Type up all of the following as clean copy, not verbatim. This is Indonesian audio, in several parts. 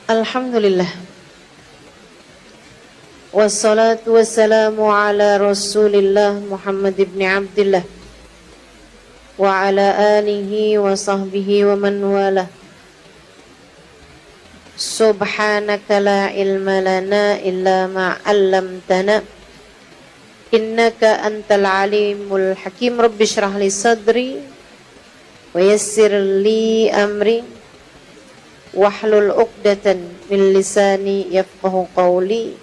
Alhamdulillah. Wassalatu wassalamu ala Rasulillah Muhammad ibn Abdullah wa ala alihi wa sahbihi wa man wala. Subhanaka la ilma lana illa ma 'allamtana innaka antal alimul hakim. Rabbi shrah li sadri wa yassir li amri wahlul 'uqdatan min lisani yafqahu qawli.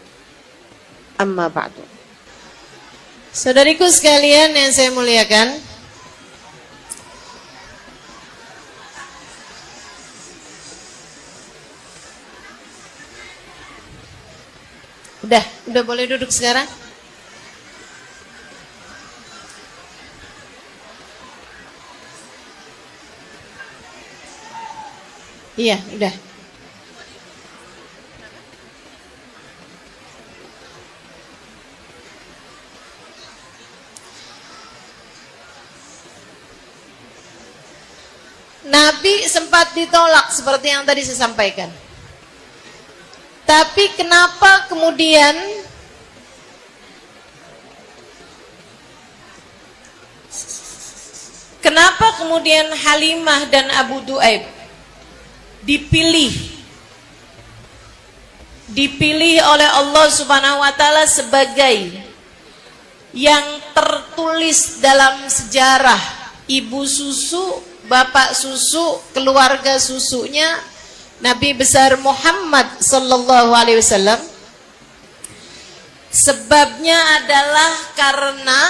Amma ba'du. Saudariku sekalian yang saya muliakan, udah boleh duduk sekarang? Iya, udah. Nabi sempat ditolak seperti yang tadi saya sampaikan. Tapi kenapa kemudian Halimah dan Abu Duaib dipilih oleh Allah Subhanahu wa taala sebagai yang tertulis dalam sejarah ibu susu, bapak susu, keluarga susunya Nabi besar Muhammad sallallahu alaihi wasallam? Sebabnya adalah karena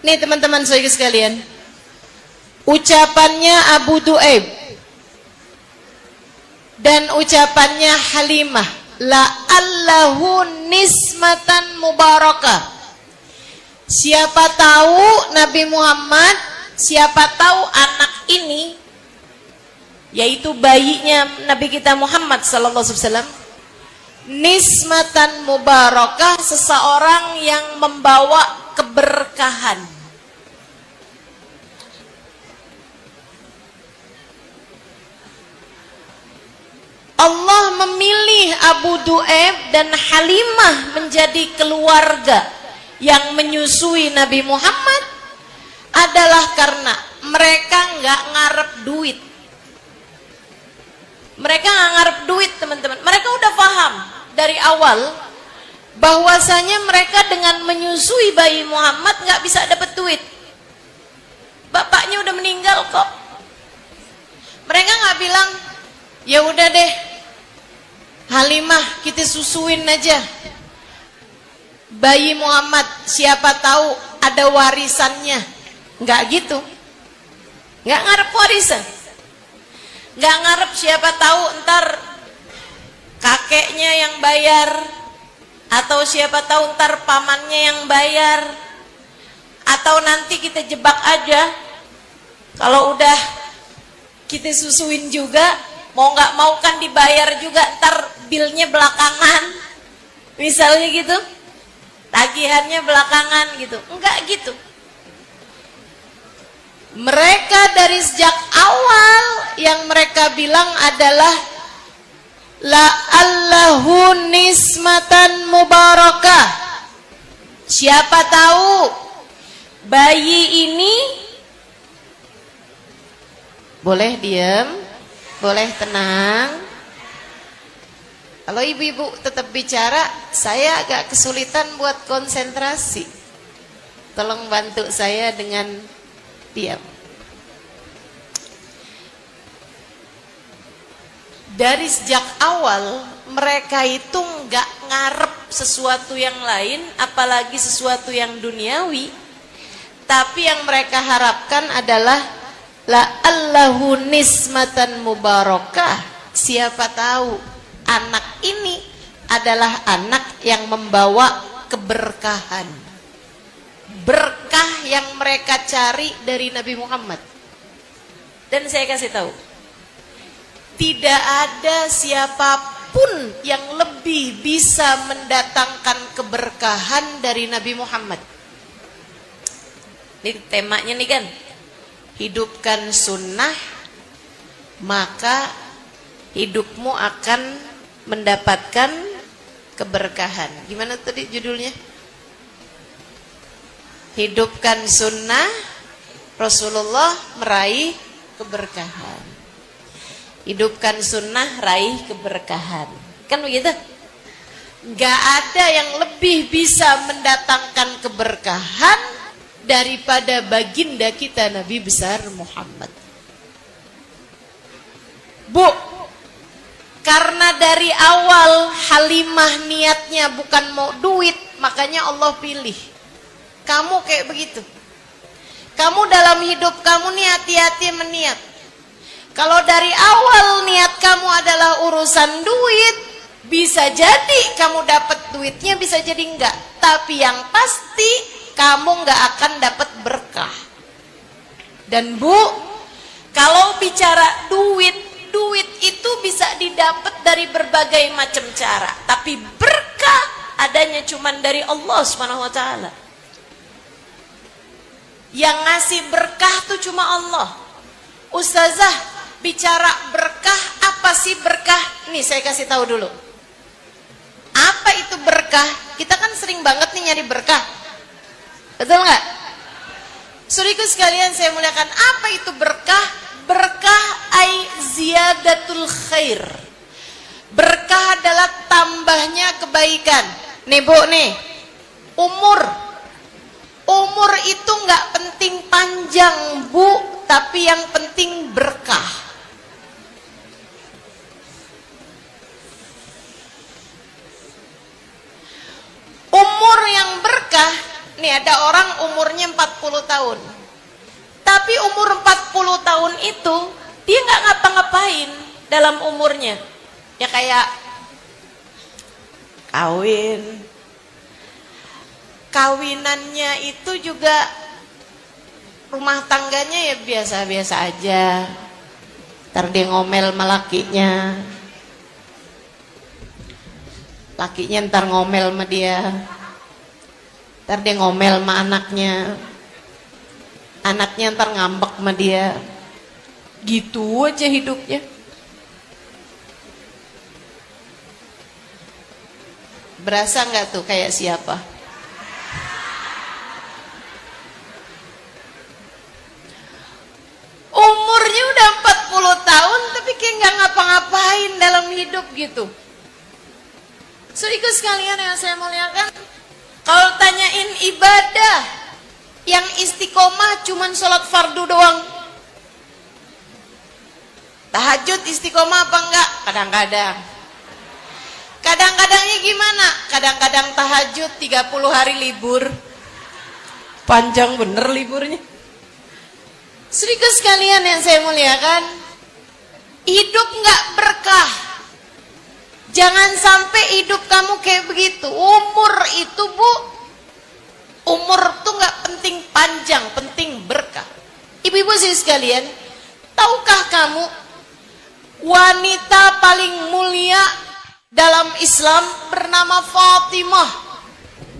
nih teman-teman saya sekalian, ucapannya Abu Duaib dan ucapannya Halimah, la'allahu nismatan mubarakah. Siapa tahu Nabi Muhammad, siapa tahu anak ini, yaitu bayinya Nabi kita Muhammad sallallahu alaihi wasallam, nismatan mubarakah, seseorang yang membawa keberkahan. Allah memilih Abu Duaib dan Halimah menjadi keluarga yang menyusui Nabi Muhammad adalah karena mereka nggak ngarep duit. Mereka nggak ngarep duit, teman-teman. Mereka udah paham dari awal bahwasanya mereka dengan menyusui bayi Muhammad nggak bisa dapat duit. Bapaknya udah meninggal kok. Mereka nggak bilang, ya udah deh, Halimah kita susuin aja bayi Muhammad, siapa tahu ada warisannya. Nggak gitu. Nggak ngarep warisan. Nggak ngarep siapa tahu ntar kakeknya yang bayar, atau siapa tahu ntar pamannya yang bayar, atau nanti kita jebak aja. Kalau udah kita susuin juga, mau nggak mau kan dibayar juga, ntar bilnya belakangan, misalnya gitu, tagihannya belakangan gitu. Enggak gitu. Mereka dari sejak awal yang mereka bilang adalah la'allahu nismatan mubarakah. Siapa tahu bayi ini, boleh diam, boleh tenang. Kalau ibu-ibu tetap bicara, saya agak kesulitan buat konsentrasi. Tolong bantu saya dengan diam. Dari sejak awal mereka itu nggak ngarep sesuatu yang lain, apalagi sesuatu yang duniawi. Tapi yang mereka harapkan adalah la'allahu nismatan mubarakah. Siapa tahu anak ini adalah anak yang membawa keberkahan. Berkah yang mereka cari dari Nabi Muhammad. Dan saya kasih tahu, tidak ada siapapun yang lebih bisa mendatangkan keberkahan dari Nabi Muhammad. Ini temanya nih kan, hidupkan sunnah, maka hidupmu akan mendapatkan keberkahan. Gimana tadi judulnya? Hidupkan sunnah Rasulullah meraih keberkahan. Hidupkan sunnah raih keberkahan. Kan begitu? Gak ada yang lebih bisa mendatangkan keberkahan daripada baginda kita Nabi besar Muhammad. Bu, karena dari awal Halimah niatnya bukan mau duit, makanya Allah pilih kamu kayak begitu. Kamu dalam hidup kamu nih hati-hati meniat. Kalau dari awal niat kamu adalah urusan duit, bisa jadi kamu dapat duitnya, bisa jadi enggak. Tapi yang pasti kamu enggak akan dapat berkah. Dan Bu, kalau bicara duit itu bisa didapat dari berbagai macam cara. Tapi berkah adanya cuman dari Allah SWT. Yang ngasih berkah tuh cuma Allah. Ustazah, bicara berkah, apa sih berkah? Nih saya kasih tahu dulu. Apa itu berkah? Kita kan sering banget nih nyari berkah. Betul nggak? Saudaraku sekalian saya muliakan, apa itu berkah? Berkah ai ziyadatul khair. Berkah adalah tambahnya kebaikan. Nih Bu nih, umur itu nggak penting panjang Bu, tapi yang penting berkah. Umur yang berkah, nih ada orang umurnya 40 tahun. Tapi umur 40 tahun itu dia nggak ngapa-ngapain dalam umurnya. Ya kayak kawinannya itu juga rumah tangganya ya biasa-biasa aja. Ntar dia ngomel sama lakinya ntar ngomel sama dia. Ntar dia ngomel sama anaknya ntar ngambek sama dia. Gitu aja hidupnya. Berasa nggak tuh kayak siapa? Umurnya udah 40 tahun tapi kayak nggak ngapa-ngapain dalam hidup gitu. Saudaraku sekalian yang saya muliakan, kalau tanyain ibadah yang istiqomah cuman sholat fardu doang. Tahajud istiqomah apa enggak? Kadang-kadang. Kadang-kadangnya gimana? Kadang-kadang tahajud 30 hari libur. Panjang bener liburnya. Saudaraku sekalian yang saya muliakan, hidup enggak berkah. Jangan sampai hidup kamu kayak begitu. Umur itu Bu, umur tuh nggak penting panjang, penting berkah. Ibu-ibu sekalian, tahukah kamu wanita paling mulia dalam Islam bernama Fatimah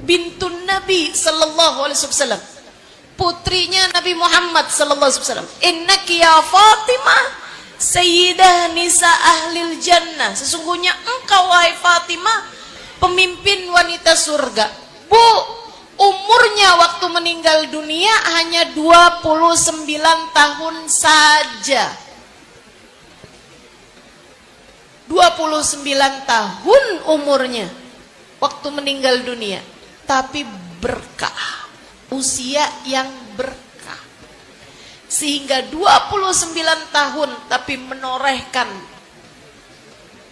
bintun Nabi sallallahu alaihi wasallam, putrinya Nabi Muhammad sallallahu alaihi wasallam. Innaki ya Fatimah sayyidah nisa ahlil jannah. Sesungguhnya engkau wahai Fatimah pemimpin wanita surga. Bu, umurnya waktu meninggal dunia hanya 29 tahun saja. 29 tahun umurnya waktu meninggal dunia. Tapi berkah, usia yang berkah. Sehingga 29 tahun tapi menorehkan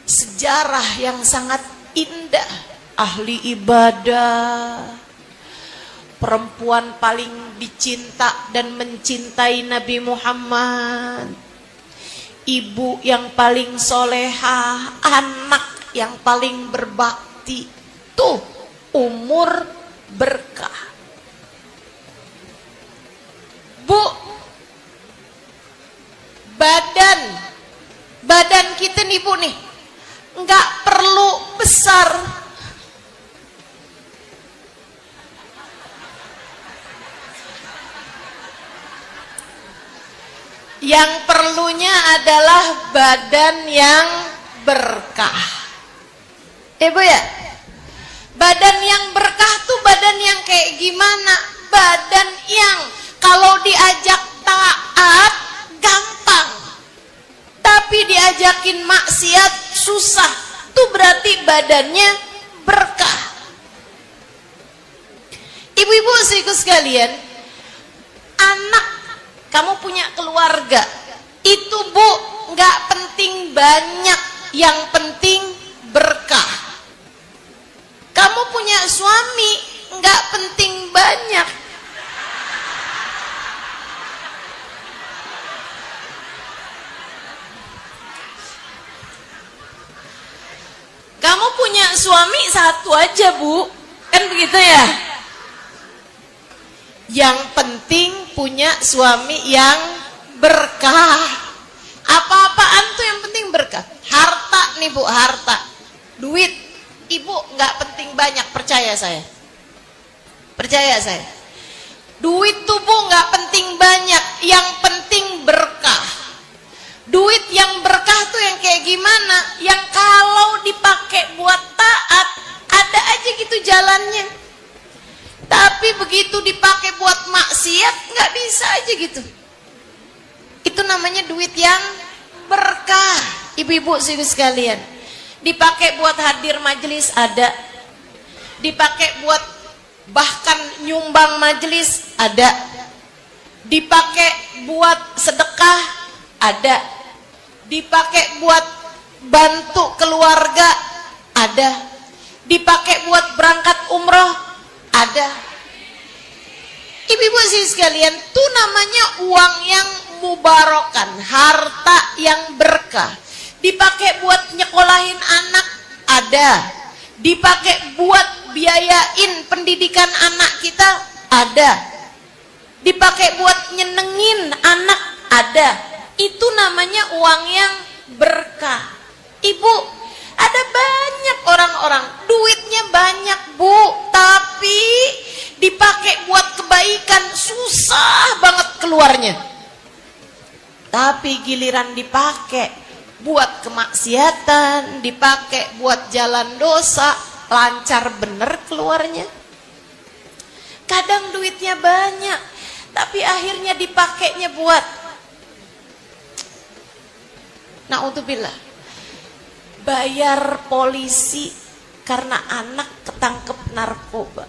sejarah yang sangat indah. Ahli ibadah, perempuan paling dicinta dan mencintai Nabi Muhammad, ibu yang paling solehah, anak yang paling berbakti. Tuh umur berkah. Bu, badan kita nih Bu nih nggak perlu besar. Yang perlunya adalah badan yang berkah. Bu ya? Badan yang berkah tuh badan yang kayak gimana? Badan yang kalau diajak taat gampang, tapi diajakin maksiat susah. Tuh berarti badannya berkah. Ibu-ibu saudaraku sekalian, anak kamu punya keluarga, itu Bu nggak penting banyak, yang penting berkah. Kamu punya suami, nggak penting banyak. Kamu punya suami satu aja Bu, kan begitu ya? Yang penting punya suami yang berkah. Apa-apaan tuh yang penting berkah. Harta nih Bu, harta, duit. Ibu nggak penting banyak, percaya saya. Percaya saya. Duit tuh Bu nggak penting banyak, yang penting berkah. Duit yang berkah tuh yang kayak gimana? Yang kalau dipakai buat taat, ada aja gitu jalannya. Tapi begitu dipakai buat maksiat, nggak bisa aja gitu. Itu namanya duit yang berkah. Ibu-ibu sekalian. Dipakai buat hadir majelis ada, dipakai buat bahkan nyumbang majelis ada, dipakai buat sedekah ada, dipakai buat bantu keluarga ada, dipakai buat berangkat umroh ada. Ibu-ibu sekalian, itu namanya uang yang mubarokan, harta yang berkah. Dipakai buat nyekolahin anak ada, dipakai buat biayain pendidikan anak kita ada, dipakai buat nyenengin anak ada. Itu namanya uang yang berkah. Ibu, ada banyak orang-orang duitnya banyak Bu, tapi dipakai buat kebaikan susah banget keluarnya. Tapi giliran dipakai buat kemaksiatan, dipakai buat jalan dosa, lancar bener keluarnya. Kadang duitnya banyak, tapi akhirnya dipakainya buat naudzubillah, bayar polisi karena anak ketangkep narkoba.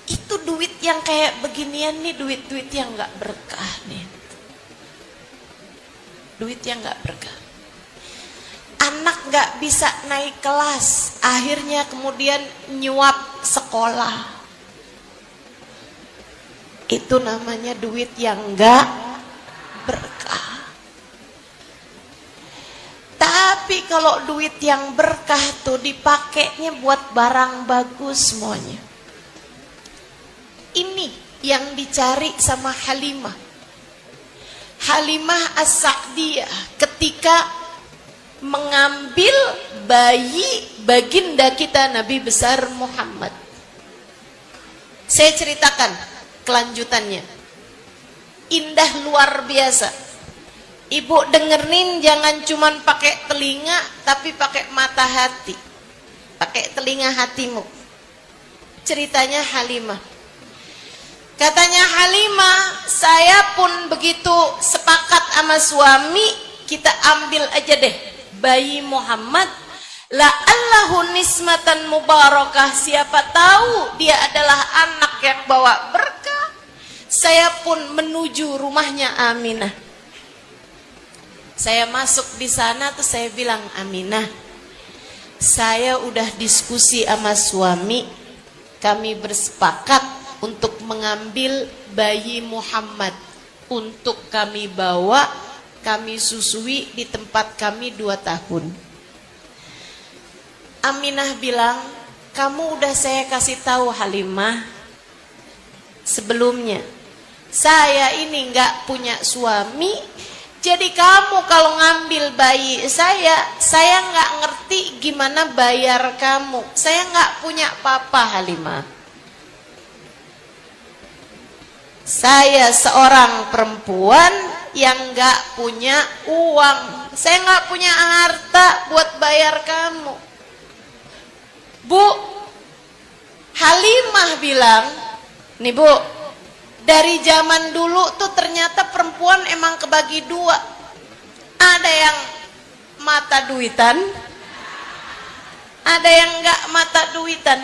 Itu duit yang kayak beginian nih, duit-duit yang gak berkah nih. Duit yang gak berkah. Anak gak bisa naik kelas, akhirnya kemudian nyuap sekolah. Itu namanya duit yang gak berkah. Tapi kalau duit yang berkah tuh dipakainya buat barang bagus semuanya. Ini yang dicari sama Halimah. Halimah As-Sa'diyah ketika mengambil bayi baginda kita Nabi besar Muhammad. Saya ceritakan kelanjutannya. Indah luar biasa. Ibu dengerin, jangan cuman pakai telinga, tapi pakai mata hati. Pakai telinga hatimu. Ceritanya Halimah. Katanya Halimah, saya pun begitu sepakat sama suami, kita ambil aja deh bayi Muhammad, la'allahu nismatan mubarakah, siapa tahu dia adalah anak yang bawa berkah. Saya pun menuju rumahnya Aminah. Saya masuk di sana tuh saya bilang, Aminah, saya udah diskusi sama suami, kami bersepakat untuk mengambil bayi Muhammad untuk kami bawa, kami susui di tempat kami 2 tahun. Aminah bilang, kamu udah saya kasih tahu Halimah sebelumnya, saya ini nggak punya suami, jadi kamu kalau ngambil bayi saya nggak ngerti gimana bayar kamu, saya nggak punya papa Halimah. Saya seorang perempuan yang gak punya uang. Saya gak punya harta buat bayar kamu. Bu, Halimah bilang, nih Bu, dari zaman dulu tuh ternyata perempuan emang kebagi dua. Ada yang mata duitan, ada yang gak mata duitan.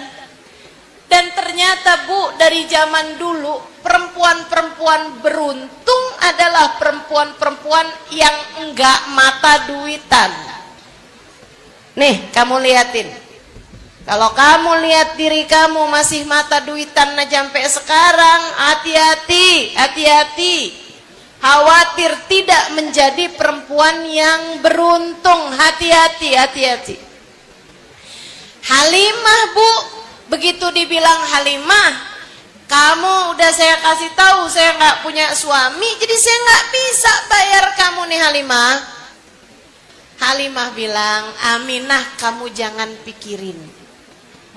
Dan ternyata Bu, dari zaman dulu perempuan-perempuan beruntung adalah perempuan-perempuan yang enggak mata duitan. Nih, kamu liatin. Kalau kamu lihat diri kamu masih mata duitan sampai sekarang, hati-hati, hati-hati. Khawatir tidak menjadi perempuan yang beruntung. Hati-hati, hati-hati. Halimah, Bu, begitu dibilang Halimah, kamu udah saya kasih tahu saya nggak punya suami, jadi saya nggak bisa bayar kamu nih Halimah. Halimah bilang, Aminah, kamu jangan pikirin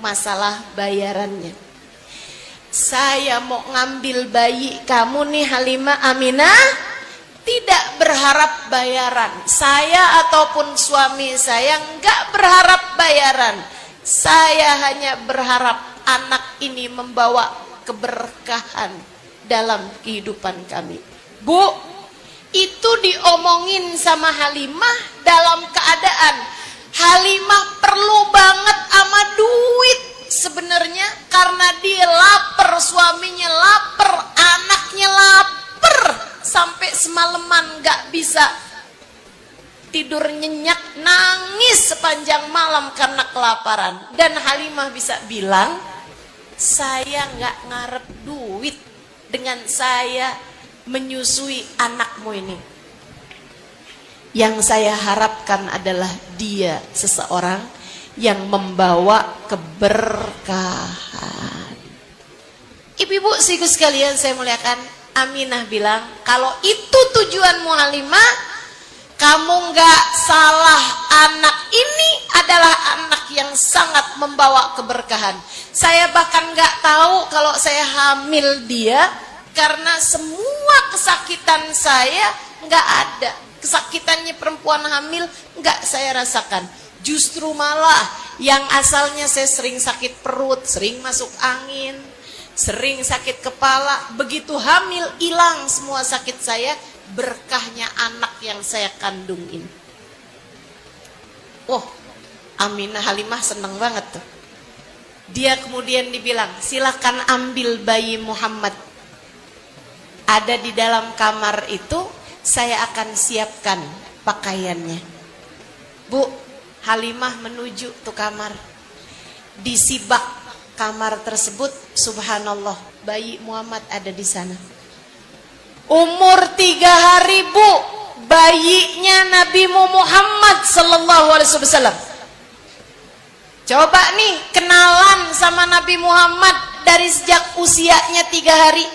masalah bayarannya. Saya mau ngambil bayi kamu nih Halimah, Aminah, tidak berharap bayaran. Saya ataupun suami saya nggak berharap bayaran. Saya hanya berharap anak ini membawa keberkahan dalam kehidupan kami. Bu, itu diomongin sama Halimah dalam keadaan Halimah perlu banget sama duit sebenarnya, karena dia lapar, suaminya lapar, anaknya lapar, sampai semalaman gak bisa tidur nyenyak, nangis sepanjang malam karena kelaparan. Dan Halimah bisa bilang, saya gak ngarep duit dengan saya menyusui anakmu ini. Yang saya harapkan adalah dia seseorang yang membawa keberkahan. Ibu-ibu sekaligus sekalian saya muliakan, Aminah bilang, kalau itu tujuanmu Halimah, kamu nggak salah. Anak ini adalah anak yang sangat membawa keberkahan. Saya bahkan nggak tahu kalau saya hamil dia, karena semua kesakitan saya nggak ada. Kesakitannya perempuan hamil nggak saya rasakan. Justru malah yang asalnya saya sering sakit perut, sering masuk angin, sering sakit kepala, begitu hamil hilang semua sakit saya, berkahnya anak yang saya kandung ini. Oh, Aminah Halimah seneng banget tuh. Dia kemudian dibilang, silakan ambil bayi Muhammad. Ada di dalam kamar itu, saya akan siapkan pakaiannya. Bu, Halimah menuju tuh kamar. Disibak kamar tersebut, subhanallah, bayi Muhammad ada di sana. Umur 3 hari, Bu, bayinya Nabi Muhammad sallallahu alaihi wasallam. Coba nih kenalan sama Nabi Muhammad dari sejak usianya 3 hari.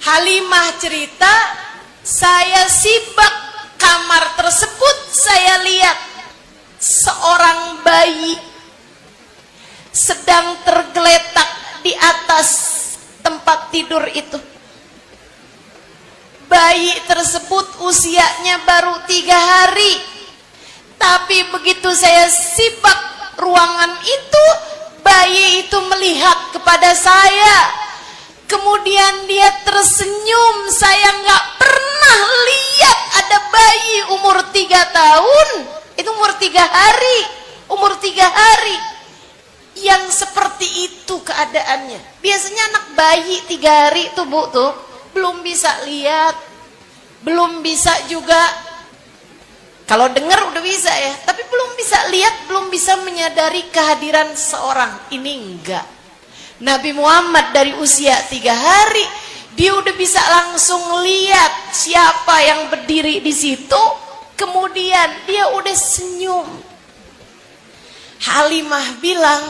Halimah cerita, saya sibak kamar tersebut, saya lihat seorang bayi sedang tergeletak di atas tempat tidur itu. Bayi tersebut usianya baru 3 hari. Tapi begitu saya sibak ruangan itu, bayi itu melihat kepada saya. Kemudian dia tersenyum. Saya nggak pernah lihat ada bayi umur 3 tahun, itu umur 3 hari, umur 3 hari yang seperti itu keadaannya. Biasanya anak bayi 3 hari tuh Bu tuh belum bisa lihat, belum bisa juga, kalau dengar udah bisa ya, tapi belum bisa lihat, belum bisa menyadari kehadiran seorang. Ini enggak. Nabi Muhammad dari usia 3 hari, dia udah bisa langsung lihat siapa yang berdiri di situ, kemudian dia udah senyum. Halimah bilang,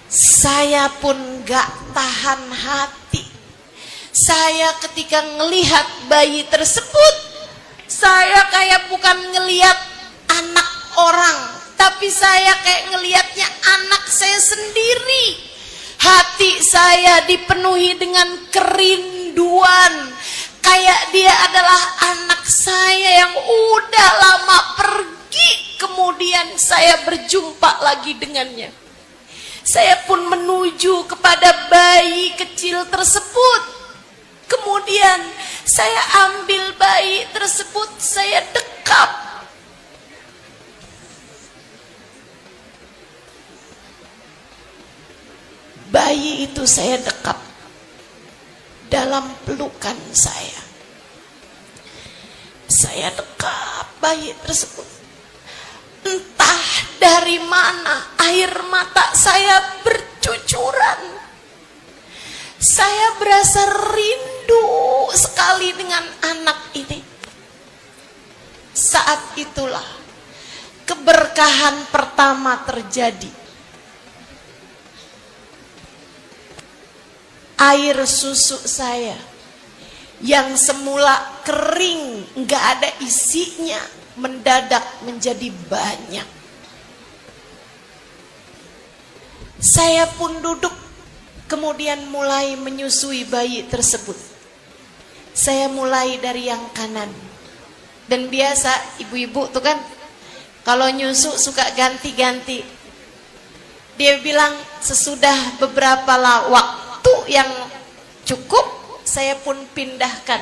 saya pun gak tahan hati. Saya ketika ngelihat bayi tersebut, saya kayak bukan ngelihat anak orang, tapi saya kayak ngelihatnya anak saya sendiri. Hati saya dipenuhi dengan kerinduan, kayak dia adalah anak saya yang udah lama pergi, kemudian saya berjumpa lagi dengannya. Saya pun menuju kepada bayi kecil tersebut. Kemudian saya ambil bayi tersebut, saya dekap. Bayi itu saya dekap dalam pelukan saya. Saya dekap bayi tersebut. Entah dari mana air mata saya bercucuran. Saya berasa rindu sekali dengan anak ini. Saat itulah keberkahan pertama terjadi. Air susu saya yang semula kering, nggak ada isinya, mendadak menjadi banyak. Saya pun duduk, kemudian mulai menyusui bayi tersebut. Saya mulai dari yang kanan. Dan biasa ibu-ibu tuh kan, kalau nyusu suka ganti-ganti. Dia bilang sesudah beberapa waktu yang cukup, saya pun pindahkan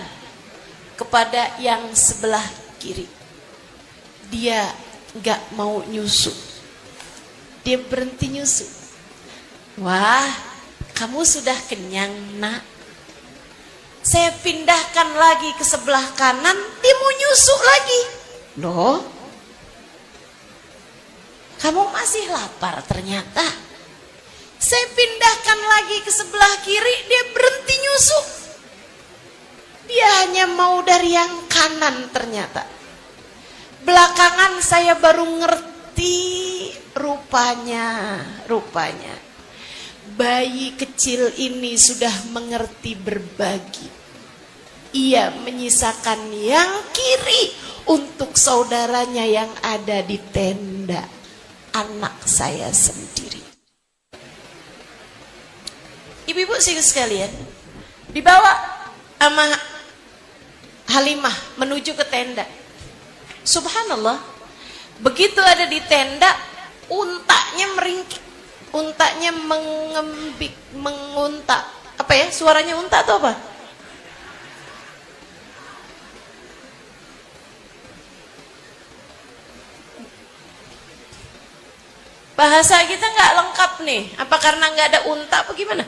kepada yang sebelah kiri. Dia gak mau nyusu. Dia berhenti nyusu. Wah, kamu sudah kenyang, nak. Saya pindahkan lagi ke sebelah kanan, dia mau nyusu lagi. Loh, kamu masih lapar ternyata. Saya pindahkan lagi ke sebelah kiri, dia berhenti nyusu. Dia hanya mau dari yang kanan ternyata. Belakangan saya baru ngerti, rupanya bayi kecil ini sudah mengerti berbagi. Ia menyisakan yang kiri untuk saudaranya yang ada di tenda, anak saya sendiri. Ibu-ibu sekalian, dibawa sama Halimah menuju ke tenda. Subhanallah, begitu ada di tenda, untanya meringkik, untanya mengembik, mengunta. Apa ya suaranya unta atau apa? Bahasa kita nggak lengkap nih. Apa karena nggak ada unta apa gimana?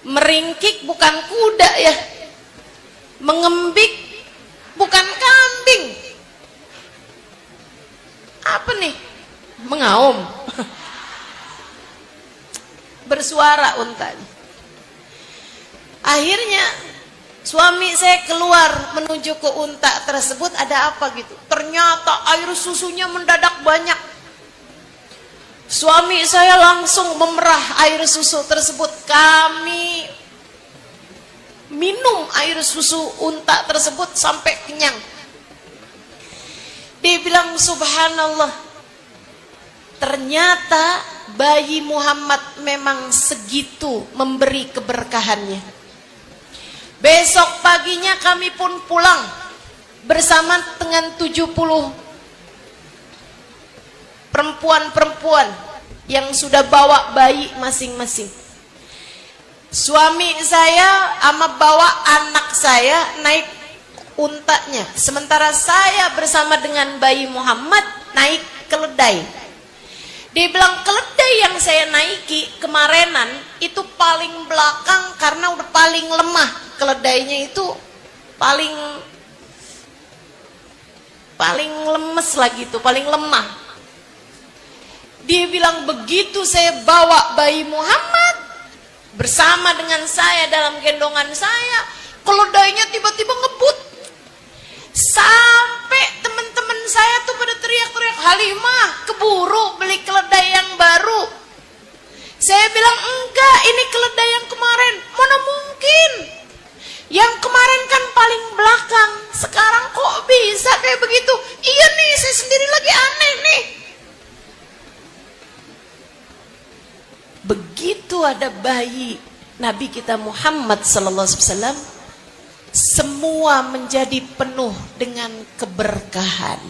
Meringkik bukan kuda ya. Mengembik bukan kambing. Apa nih? Mengaum. Bersuara untanya. Akhirnya suami saya keluar menuju ke unta tersebut, ada apa gitu. Ternyata air susunya mendadak banyak. Suami saya langsung memerah air susu tersebut. Kami minum air susu unta tersebut sampai kenyang. Dia bilang subhanallah, ternyata bayi Muhammad memang segitu memberi keberkahannya. Besok paginya kami pun pulang bersama dengan 70 perempuan-perempuan yang sudah bawa bayi masing-masing. Suami saya ama bawa anak saya naik untanya, sementara saya bersama dengan bayi Muhammad naik keledai. Dia bilang keledai yang saya naiki kemarinan itu paling belakang karena udah paling lemah. Keledainya itu paling lemes lagi tuh, paling lemah. Dia bilang begitu saya bawa bayi Muhammad bersama dengan saya dalam gendongan saya, keledainya tiba-tiba ngebut. Sampai teman-teman saya tuh pada teriak-teriak, Halimah keburu beli keledai yang baru. Saya bilang enggak, ini keledai yang kemarin. Mana mungkin, yang kemarin kan paling belakang, sekarang kok bisa kayak begitu? Iya nih, saya sendiri lagi aneh nih. Begitu ada bayi Nabi kita Muhammad sallallahu alaihi wasallam semua menjadi penuh dengan keberkahan.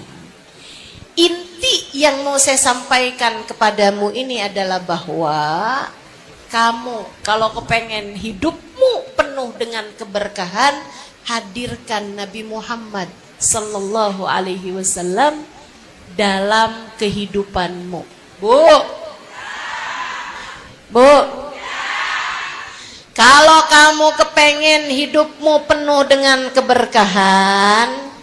Inti yang mau saya sampaikan kepadamu ini adalah bahwa kamu kalau kepengen hidupmu penuh dengan keberkahan, hadirkan Nabi Muhammad sallallahu alaihi wasallam dalam kehidupanmu. Bu. Kalau kamu kepengen hidupmu penuh dengan keberkahan,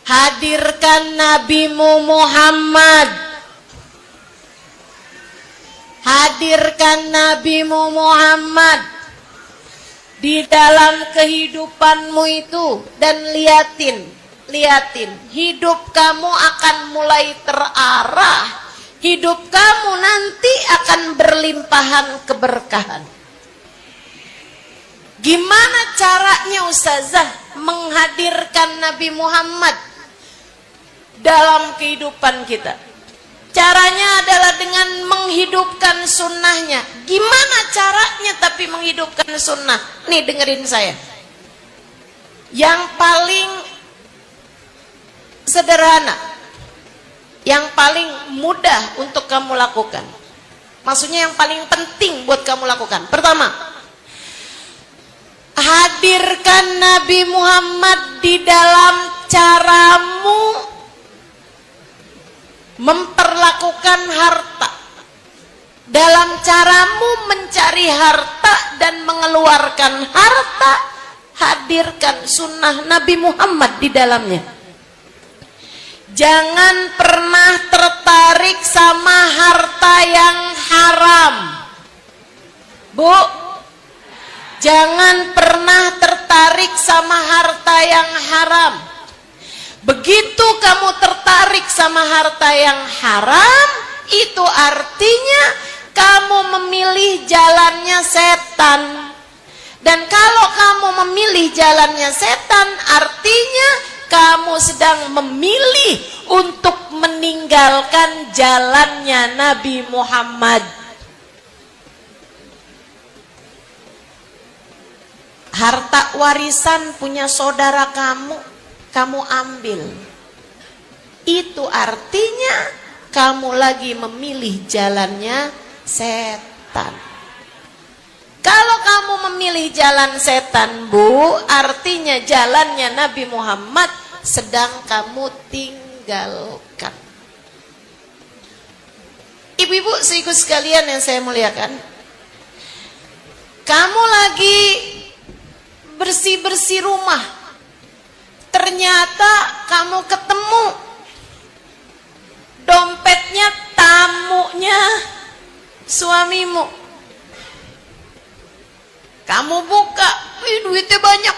hadirkan Nabimu Muhammad. Hadirkan Nabimu Muhammad di dalam kehidupanmu itu dan liatin, hidup kamu akan mulai terarah. Hidup kamu nanti akan berlimpahan keberkahan. Gimana caranya Ustazah menghadirkan Nabi Muhammad dalam kehidupan kita? Caranya adalah dengan menghidupkan sunnahnya. Gimana caranya tapi menghidupkan sunnah? Nih dengerin saya. Yang paling sederhana, yang paling mudah untuk kamu lakukan. Maksudnya yang paling penting buat kamu lakukan. Pertama, hadirkan Nabi Muhammad di dalam caramu memperlakukan harta, dalam caramu mencari harta dan mengeluarkan harta. Hadirkan sunnah Nabi Muhammad di dalamnya. Jangan pernah tertarik sama harta yang haram. Bu, jangan pernah tertarik sama harta yang haram. Begitu kamu tertarik sama harta yang haram, itu artinya kamu memilih jalannya setan. Dan kalau kamu memilih jalannya setan, artinya kamu sedang memilih untuk meninggalkan jalannya Nabi Muhammad. Harta warisan punya saudara kamu ambil. Itu artinya kamu lagi memilih jalannya setan. Kalau kamu memilih jalan setan, Bu, artinya jalannya Nabi Muhammad sedang kamu tinggalkan. Ibu-ibu sekaligus sekalian yang saya muliakan, kamu lagi bersih-bersih rumah, ternyata kamu ketemu dompetnya tamunya suamimu. Kamu buka, duitnya banyak.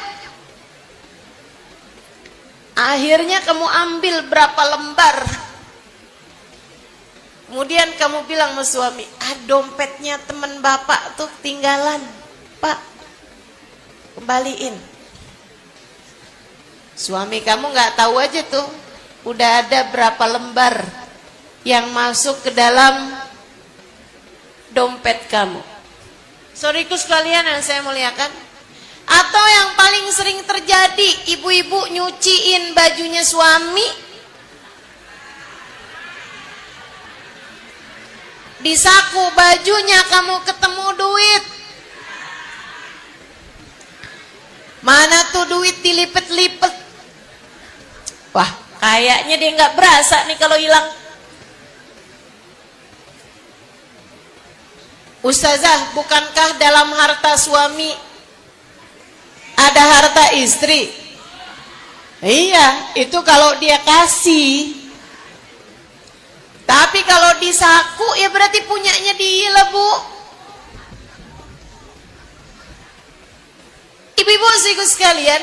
Akhirnya kamu ambil berapa lembar. Kemudian kamu bilang sama suami, dompetnya teman bapak tuh tinggalan, Pak, kembaliin. Suami kamu nggak tahu aja tuh, udah ada berapa lembar yang masuk ke dalam dompet kamu. Saudariku sekalian yang saya muliakan, atau yang paling sering terjadi, ibu-ibu nyuciin bajunya suami, di saku bajunya kamu ketemu duit. Mana tuh duit dilipet-lipet? Wah, kayaknya dia nggak berasa nih kalau hilang. Ustazah, bukankah dalam harta suami ada harta istri? Iya, itu kalau dia kasih. Tapi kalau di saku ya berarti punyanya dia lah, Bu. Ibu-ibu sekaligus sekalian,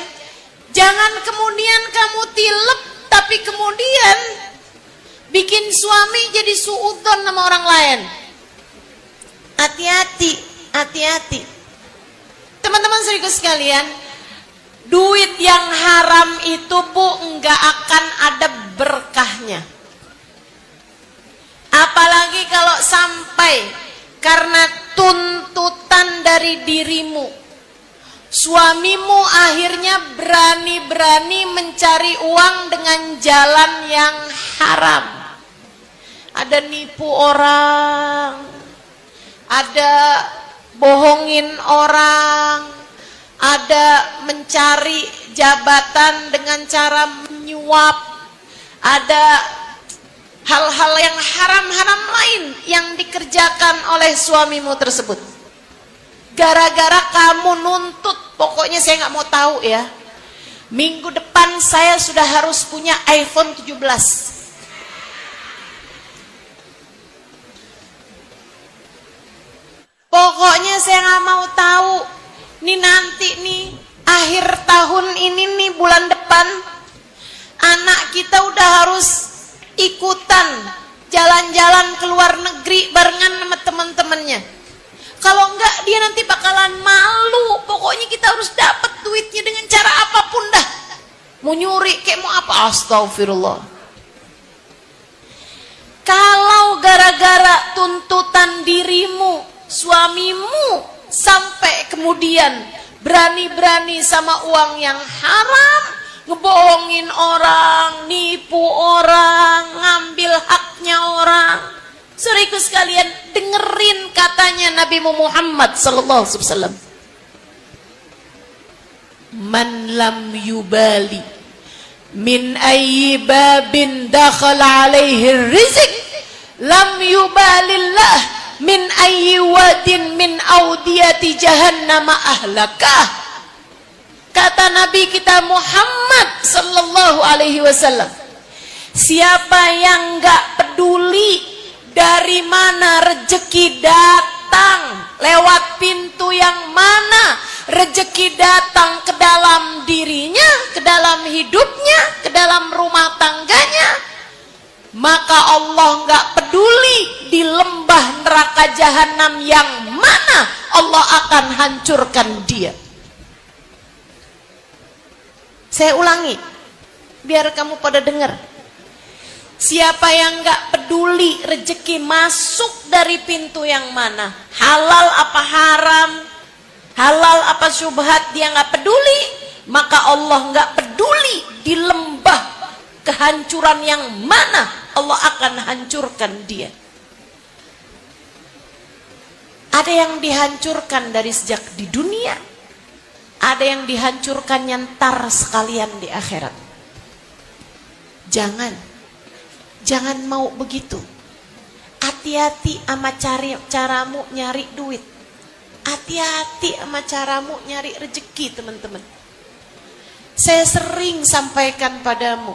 jangan kemudian kamu tilep tapi kemudian bikin suami jadi suudzon sama orang lain. Hati-hati, hati-hati. Teman-teman sekaligus sekalian, duit yang haram itu, Bu, enggak akan ada berkahnya. Apalagi kalau sampai karena tuntutan dari dirimu, suamimu akhirnya berani-berani mencari uang dengan jalan yang haram. Ada nipu orang, ada bohongin orang, ada mencari jabatan dengan cara menyuap, ada hal-hal yang haram-haram lain yang dikerjakan oleh suamimu tersebut. Gara-gara kamu nuntut, pokoknya saya nggak mau tahu ya, minggu depan saya sudah harus punya iPhone 17. Pokoknya saya nggak mau tahu. Nih nanti nih akhir tahun ini nih bulan depan anak kita udah harus ikutan jalan-jalan ke luar negeri barengan sama teman-temannya. Kalau enggak dia nanti bakalan malu. Pokoknya kita harus dapat duitnya dengan cara apapun dah. Mau nyuri kayak mau apa, astagfirullah. Kalau gara-gara tuntutan dirimu, suamimu sampai kemudian berani-berani sama uang yang haram, ngebohongin orang, nipu orang, ngambil haknya orang. Saudaraku sekalian, dengerin katanya Nabi Muhammad sallallahu alaihi wasallam. Man lam yubali min ayyi babin dakhala alaihi rizq lam yubalillah min ayyi wadin min audiyati jahannam ahlakah. Kata Nabi kita Muhammad sallallahu alaihi wasallam, siapa yang enggak peduli dari mana rezeki datang, lewat pintu yang mana rezeki datang ke dalam dirinya, ke dalam hidupnya, ke dalam rumah tangganya, maka Allah enggak peduli di lembah neraka jahanam yang mana Allah akan hancurkan dia. Saya ulangi biar kamu pada dengar. Siapa yang enggak peduli rezeki masuk dari pintu yang mana, halal apa haram, halal apa syubhat, dia enggak peduli, maka Allah enggak peduli di lembah kehancuran yang mana Allah akan hancurkan dia. Ada yang dihancurkan dari sejak di dunia, ada yang dihancurkan nyantar sekalian di akhirat. Jangan mau begitu. Hati-hati sama caramu nyari duit. Hati-hati sama caramu nyari rezeki, teman-teman. Saya sering sampaikan padamu,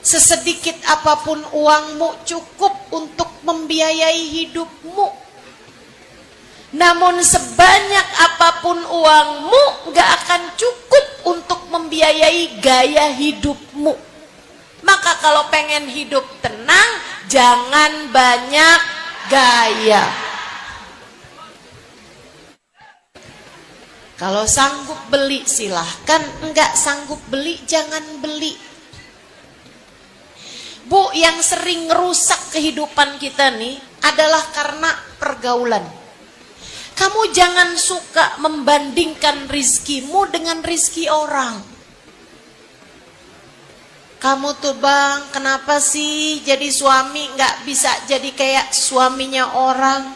sesedikit apapun uangmu cukup untuk membiayai hidupmu. Namun sebanyak apapun uangmu gak akan cukup untuk membiayai gaya hidupmu. Maka kalau pengen hidup tenang, jangan banyak gaya. Kalau sanggup beli silahkan, enggak sanggup beli jangan beli. Bu, yang sering rusak kehidupan kita nih adalah karena pergaulan. Kamu jangan suka membandingkan rizkimu dengan rizki orang. Kamu tuh bang, kenapa sih jadi suami nggak bisa jadi kayak suaminya orang?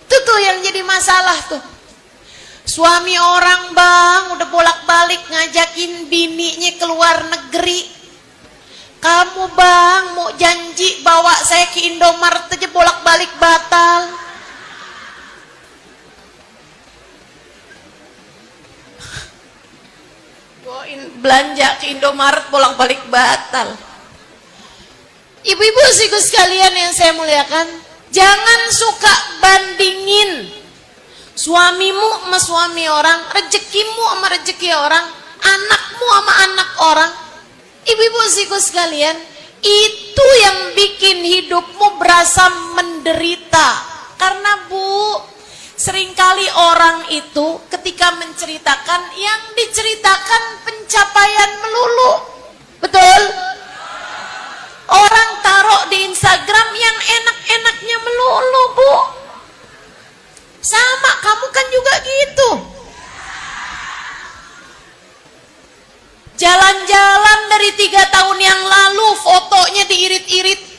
Itu tuh yang jadi masalah tuh. Suami orang bang udah bolak-balik ngajakin bininya ke luar negeri. Kamu bang mau janji bawa saya ke Indomaret aja bolak-balik batal. Belanja ke Indomaret bolak-balik batal. Ibu-ibu sekalian yang saya muliakan, jangan suka bandingin suamimu sama suami orang, rezekimu sama rezeki orang, anakmu sama anak orang. Ibu-ibu sekalian, itu yang bikin hidupmu berasa menderita. Karena Bu, seringkali orang itu ketika menceritakan, yang diceritakan pencapaian melulu. Betul? Orang taruh di Instagram yang enak-enaknya melulu, Bu. Jalan-jalan dari 3 tahun yang lalu, fotonya diirit-irit.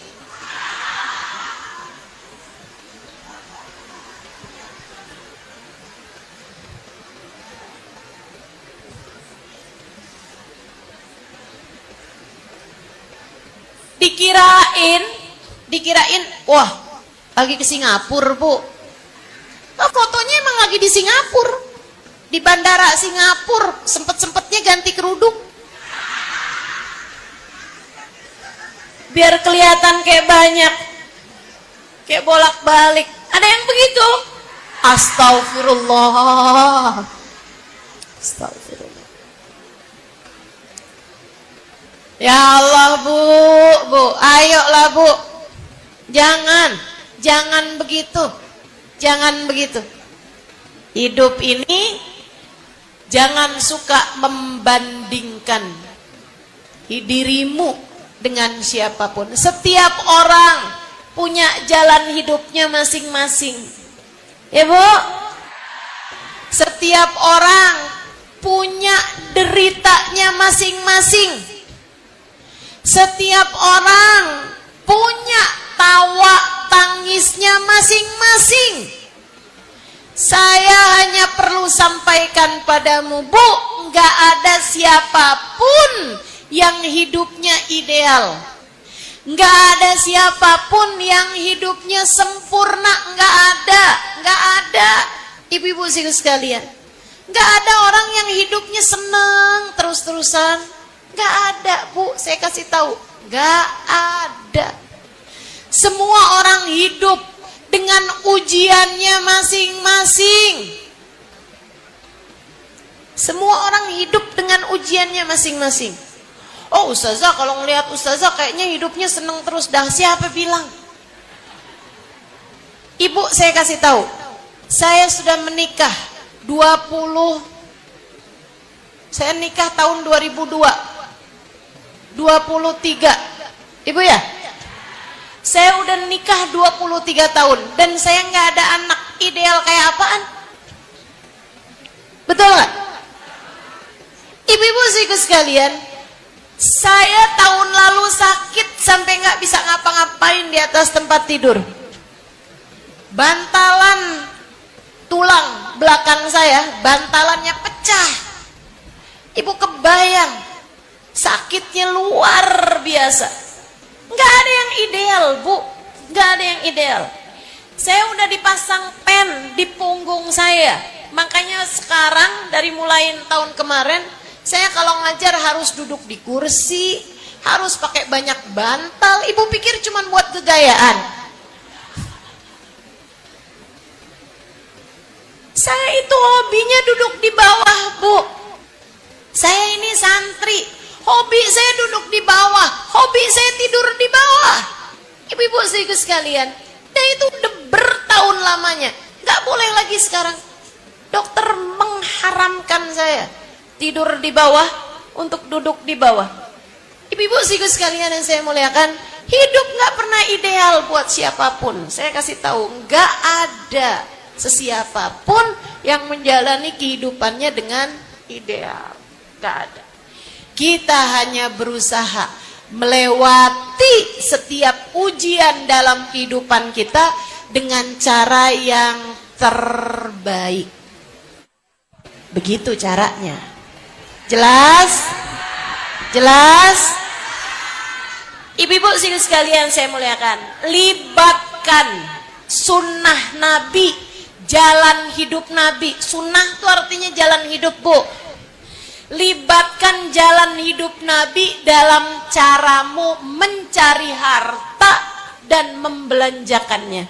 Dikirain, wah, lagi ke Singapura, Bu. Nah, fotonya emang lagi di Singapura. Di bandara Singapura, sempet-sempetnya ganti kerudung. Biar kelihatan kayak banyak. Kayak bolak-balik. Ada yang begitu? Astagfirullah. Astagfirullah. Ya Allah, Bu, ayolah, Bu. Jangan begitu. Jangan begitu. Hidup ini jangan suka membandingkan dirimu dengan siapapun. Setiap orang punya jalan hidupnya masing-masing. Ya, Bu? Setiap orang punya deritanya masing-masing. Setiap orang punya tawa tangisnya masing-masing. Saya hanya perlu sampaikan padamu, Bu, nggak ada siapapun yang hidupnya ideal. Nggak ada siapapun yang hidupnya sempurna, nggak ada. Ibu-ibu sekalian, nggak ada orang yang hidupnya senang terus-terusan. Nggak ada, Bu, saya kasih tahu, nggak ada. Semua orang hidup dengan ujiannya masing-masing. Semua orang hidup dengan ujiannya masing-masing. Oh, Ustazah, kalau ngelihat Ustazah kayaknya hidupnya seneng terus. Dah, siapa bilang? Ibu, saya kasih tahu, saya sudah menikah 23 tahun 23. Ibu ya? Saya udah nikah 23 tahun dan saya nggak ada anak. Ideal kayak apaan? Betul nggak? Ibu-ibu sekalian, saya tahun lalu sakit sampai nggak bisa ngapa-ngapain di atas tempat tidur. Bantalan tulang belakang saya, bantalannya pecah. Ibu kebayang, sakitnya luar biasa. Nggak ada yang ideal, Bu. Nggak ada yang ideal. Saya udah dipasang pen di punggung saya. Makanya sekarang dari mulai tahun kemarin, saya kalau ngajar harus duduk di kursi, harus pakai banyak bantal. Ibu pikir cuma buat kegayaan? Saya itu hobinya duduk di bawah, Bu. Saya ini santri. Hobi saya duduk di bawah, hobi saya tidur di bawah. Ibu-ibu sekalian, dan itu udah bertahun lamanya. Gak boleh lagi sekarang. Dokter mengharamkan saya tidur di bawah untuk duduk di bawah. Ibu-ibu sekalian yang saya muliakan, hidup gak pernah ideal buat siapapun. Saya kasih tahu, gak ada sesiapapun yang menjalani kehidupannya dengan ideal. Gak ada. Kita hanya berusaha melewati setiap ujian dalam kehidupan kita dengan cara yang terbaik. Begitu caranya. Jelas? Jelas? Ibu-ibu sekalian saya muliakan, libatkan sunnah Nabi, jalan hidup Nabi. Sunnah itu artinya jalan hidup, Bu. Libatkan jalan hidup Nabi dalam caramu mencari harta dan membelanjakannya.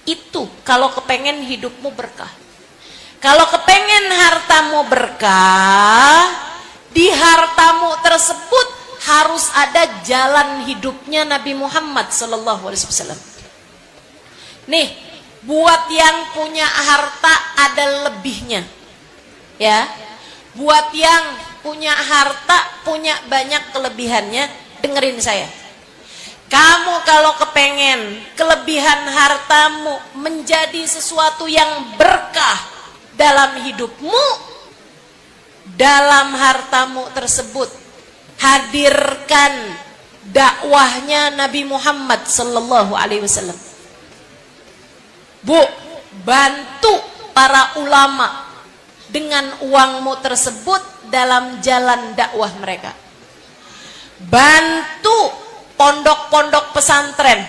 Itu kalau kepengen hidupmu berkah. Kalau kepengen hartamu berkah, di hartamu tersebut harus ada jalan hidupnya Nabi Muhammad SAW. Nih, buat yang punya harta ada lebihnya. Ya, buat yang punya harta, punya banyak kelebihannya, dengerin saya. Kamu kalau kepengen kelebihan hartamu menjadi sesuatu yang berkah dalam hidupmu, dalam hartamu tersebut hadirkan dakwahnya Nabi Muhammad sallallahu alaihi wasallam. Bu, bantu para ulama dengan uangmu tersebut dalam jalan dakwah mereka. Bantu pondok-pondok pesantren.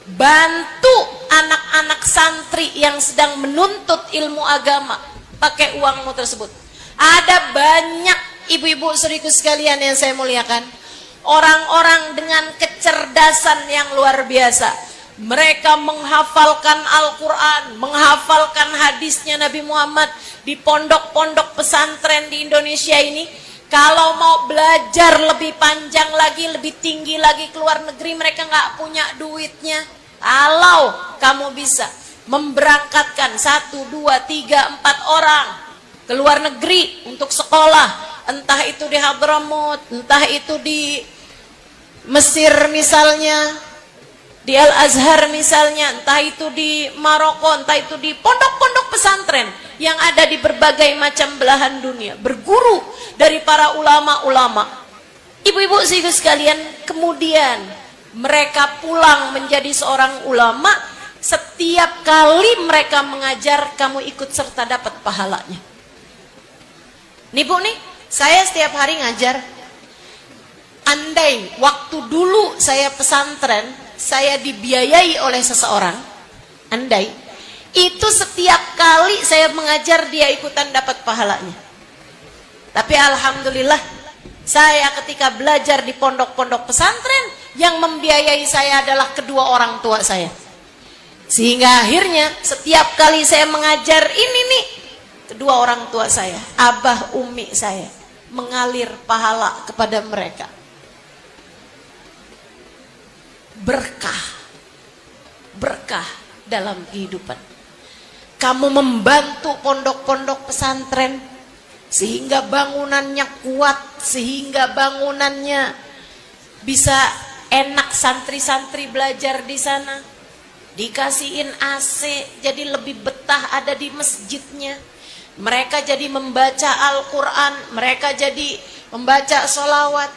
Bantu anak-anak santri yang sedang menuntut ilmu agama pakai uangmu tersebut. Ada banyak ibu-ibu saudariku sekalian yang saya muliakan, orang-orang dengan kecerdasan yang luar biasa. Mereka menghafalkan Al-Quran, menghafalkan hadisnya Nabi Muhammad di pondok-pondok pesantren di Indonesia ini. Kalau mau belajar lebih panjang lagi, lebih tinggi lagi ke luar negeri, mereka nggak punya duitnya. Kalau kamu bisa memberangkatkan 1, 2, 3, 4 orang ke luar negeri untuk sekolah, entah itu di Hadramut, entah itu di Mesir misalnya, di Al-Azhar misalnya, entah itu di Maroko, entah itu di pondok-pondok pesantren yang ada di berbagai macam belahan dunia, berguru dari para ulama-ulama. Ibu-ibu sekalian, kemudian mereka pulang menjadi seorang ulama. Setiap kali mereka mengajar, kamu ikut serta dapat pahalanya. Nih Bu nih, saya setiap hari ngajar. Andai waktu dulu saya pesantren, saya dibiayai oleh seseorang, andai itu setiap kali saya mengajar dia ikutan dapat pahalanya. Tapi alhamdulillah, saya ketika belajar di pondok-pondok pesantren, yang membiayai saya adalah kedua orang tua saya. Sehingga akhirnya setiap kali saya mengajar ini nih, kedua orang tua saya, abah umi saya, mengalir pahala kepada mereka. Berkah dalam kehidupan. Kamu membantu pondok-pondok pesantren sehingga bangunannya kuat, sehingga bangunannya bisa enak, santri-santri belajar di sana. Dikasihin AC, jadi lebih betah ada di masjidnya. Mereka jadi membaca Al-Quran, mereka jadi membaca sholawat.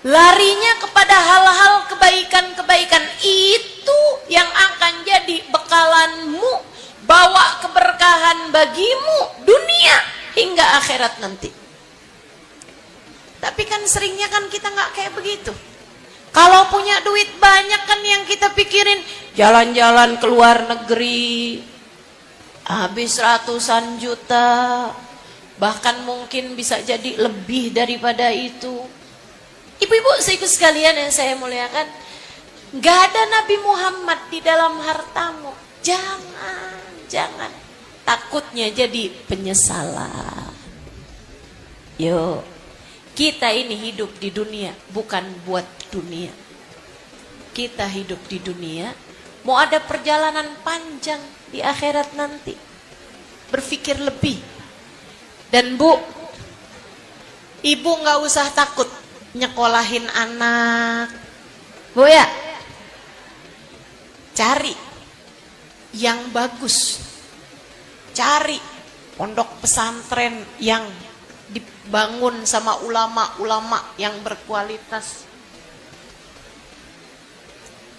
Larinya kepada hal-hal kebaikan-kebaikan itu yang akan jadi bekalanmu, bawa keberkahan bagimu dunia hingga akhirat nanti. Tapi kan seringnya kan kita nggak kayak begitu. Kalau punya duit banyak kan yang kita pikirin jalan-jalan ke luar negeri, habis ratusan juta, bahkan mungkin bisa jadi lebih daripada itu. Ibu-ibu sekalian yang saya muliakan, nggak ada Nabi Muhammad di dalam hartamu. Jangan, takutnya jadi penyesalan. Yuk, kita ini hidup di dunia bukan buat dunia. Kita hidup di dunia mau ada perjalanan panjang di akhirat nanti. Berpikir lebih. Dan Bu, ibu nggak usah takut nyekolahin anak. Bu ya, cari yang bagus. Cari pondok pesantren yang dibangun sama ulama-ulama yang berkualitas.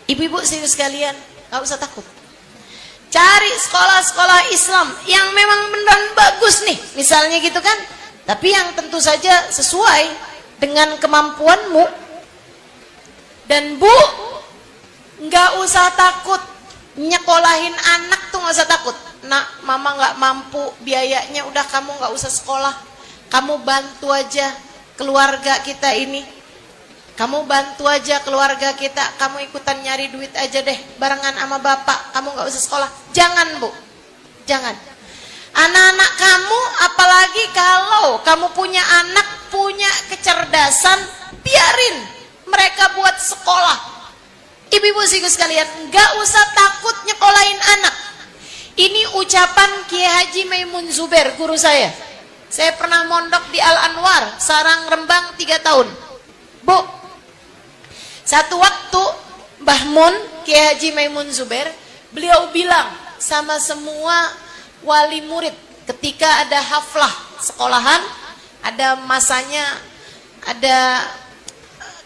Ibu-ibu sekalian, gak usah takut. Cari sekolah-sekolah Islam yang memang beneran bagus nih, misalnya gitu kan. Tapi yang tentu saja sesuai dengan kemampuanmu. Dan Bu, gak usah takut nyekolahin anak tuh, gak usah takut. Nak, mama gak mampu biayanya, udah kamu gak usah sekolah. Kamu bantu aja keluarga kita ini. Kamu bantu aja keluarga kita. Kamu ikutan nyari duit aja deh barengan sama bapak. Kamu gak usah sekolah. Jangan Bu, jangan. Anak-anak kamu, apalagi kalau kamu punya anak, punya kecerdasan, biarin mereka buat sekolah. Ibu-ibu sekalian, gak usah takut nyekolahin anak. Ini ucapan Kiai Haji Maimun Zubair, guru saya. Saya pernah mondok di Al-Anwar, Sarang Rembang 3 tahun. Bu, satu waktu Mbah Mun, Kiai Haji Maimun Zubair, beliau bilang sama semua wali murid ketika ada haflah sekolahan, Ada masanya, ada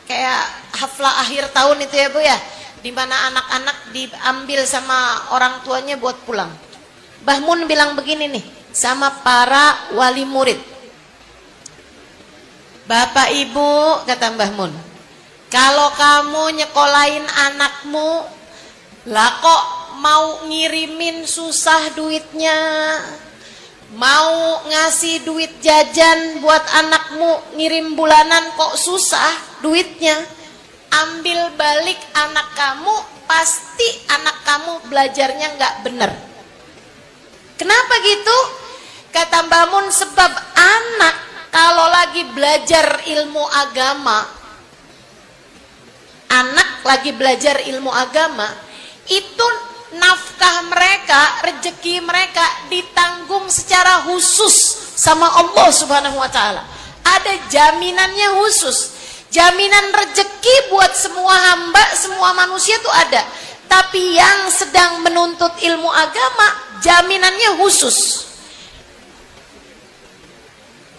kayak haflah akhir tahun itu ya Bu ya, di mana anak-anak diambil sama orang tuanya buat pulang. Mbah Mun bilang begini nih sama para wali murid. Bapak Ibu, kata Mbah Mun, kalau kamu nyekolahin anakmu, lah kok mau ngirimin susah duitnya, mau ngasih duit jajan buat anakmu ngirim bulanan kok susah duitnya, ambil balik anak kamu, pasti anak kamu belajarnya nggak bener. Kenapa gitu? Kata Mbah Mun, sebab anak kalau lagi belajar ilmu agama, anak lagi belajar ilmu agama, itu nafkah mereka, rezeki mereka ditanggung secara khusus sama Allah Subhanahu wa taala. Ada jaminannya khusus. Jaminan rezeki buat semua hamba, semua manusia itu ada. Tapi yang sedang menuntut ilmu agama, jaminannya khusus.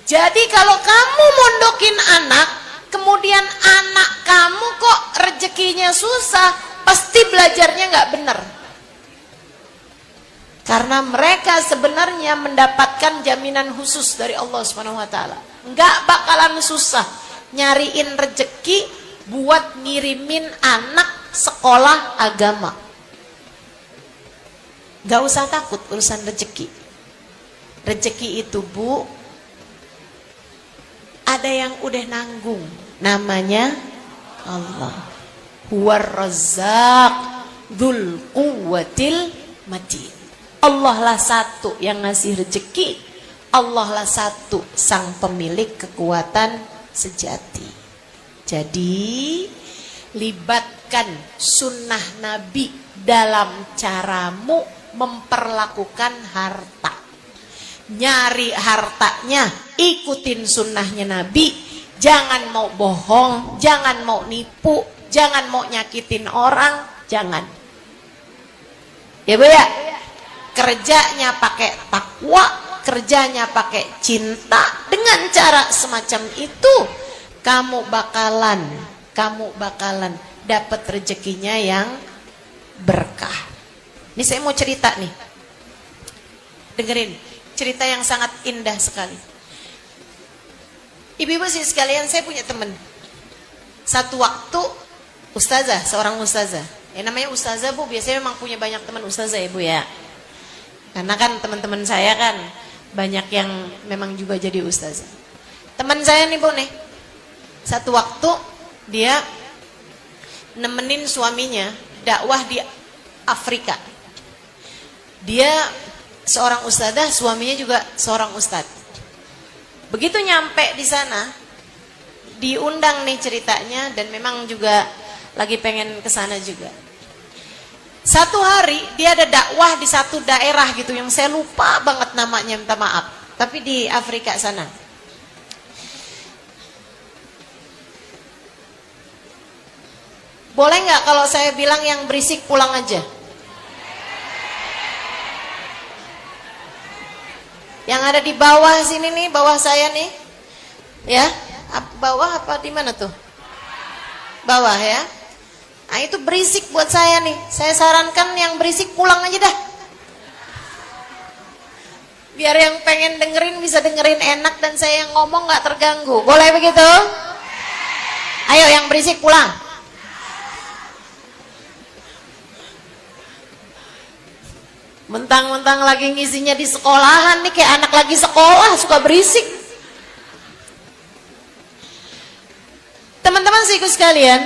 Jadi kalau kamu mondokin anak, kemudian anak kamu kok rezekinya susah, pasti belajarnya nggak benar. Karena mereka sebenarnya mendapatkan jaminan khusus dari Allah Subhanahu wa taala. Nggak bakalan susah nyariin rezeki buat ngirimin anak sekolah agama. Nggak usah takut urusan rezeki. Rezeki itu Bu, ada yang udah nanggung, namanya Allah. Huwar Razzaq dzul quwwatil matin. Allah lah satu yang ngasih rezeki. Allah lah satu sang pemilik kekuatan sejati. Jadi libatkan sunnah Nabi dalam caramu memperlakukan harta. Nyari hartanya, ikutin sunnahnya Nabi. Jangan mau bohong, jangan mau nipu, jangan mau nyakitin orang, jangan. Ya Bu ya, kerjanya pakai takwa, kerjanya pakai cinta. Dengan cara semacam itu, kamu bakalan dapat rezekinya yang berkah. Ini saya mau cerita nih, dengerin. Cerita yang sangat indah sekali. Ibu-ibu sih sekalian, saya punya teman. Satu waktu ustazah, seorang ustazah. Yang namanya ustazah Bu, biasanya memang punya banyak teman ustazah ya Bu ya. Karena kan teman-teman saya kan banyak yang memang juga jadi ustazah. Teman saya nih Bu nih, satu waktu dia nemenin suaminya dakwah di Afrika. Dia seorang ustadzah, suaminya juga seorang ustadz. Begitu nyampe di sana, diundang nih ceritanya, dan memang juga lagi pengen ke sana juga. Satu hari dia ada dakwah di satu daerah gitu yang saya lupa banget namanya, minta maaf. Tapi di Afrika sana. Boleh nggak kalau saya bilang yang berisik pulang aja? Yang ada di bawah sini nih, bawah saya nih, ya, bawah apa di mana tuh? Bawah ya. Nah itu berisik buat saya nih. Saya sarankan yang berisik pulang aja dah. Biar yang pengen dengerin bisa dengerin enak dan saya yang ngomong nggak terganggu. Boleh begitu? Ayo yang berisik pulang. Mentang-mentang lagi ngisinya di sekolahan nih, kayak anak lagi sekolah suka berisik. Teman-teman sikut sekalian,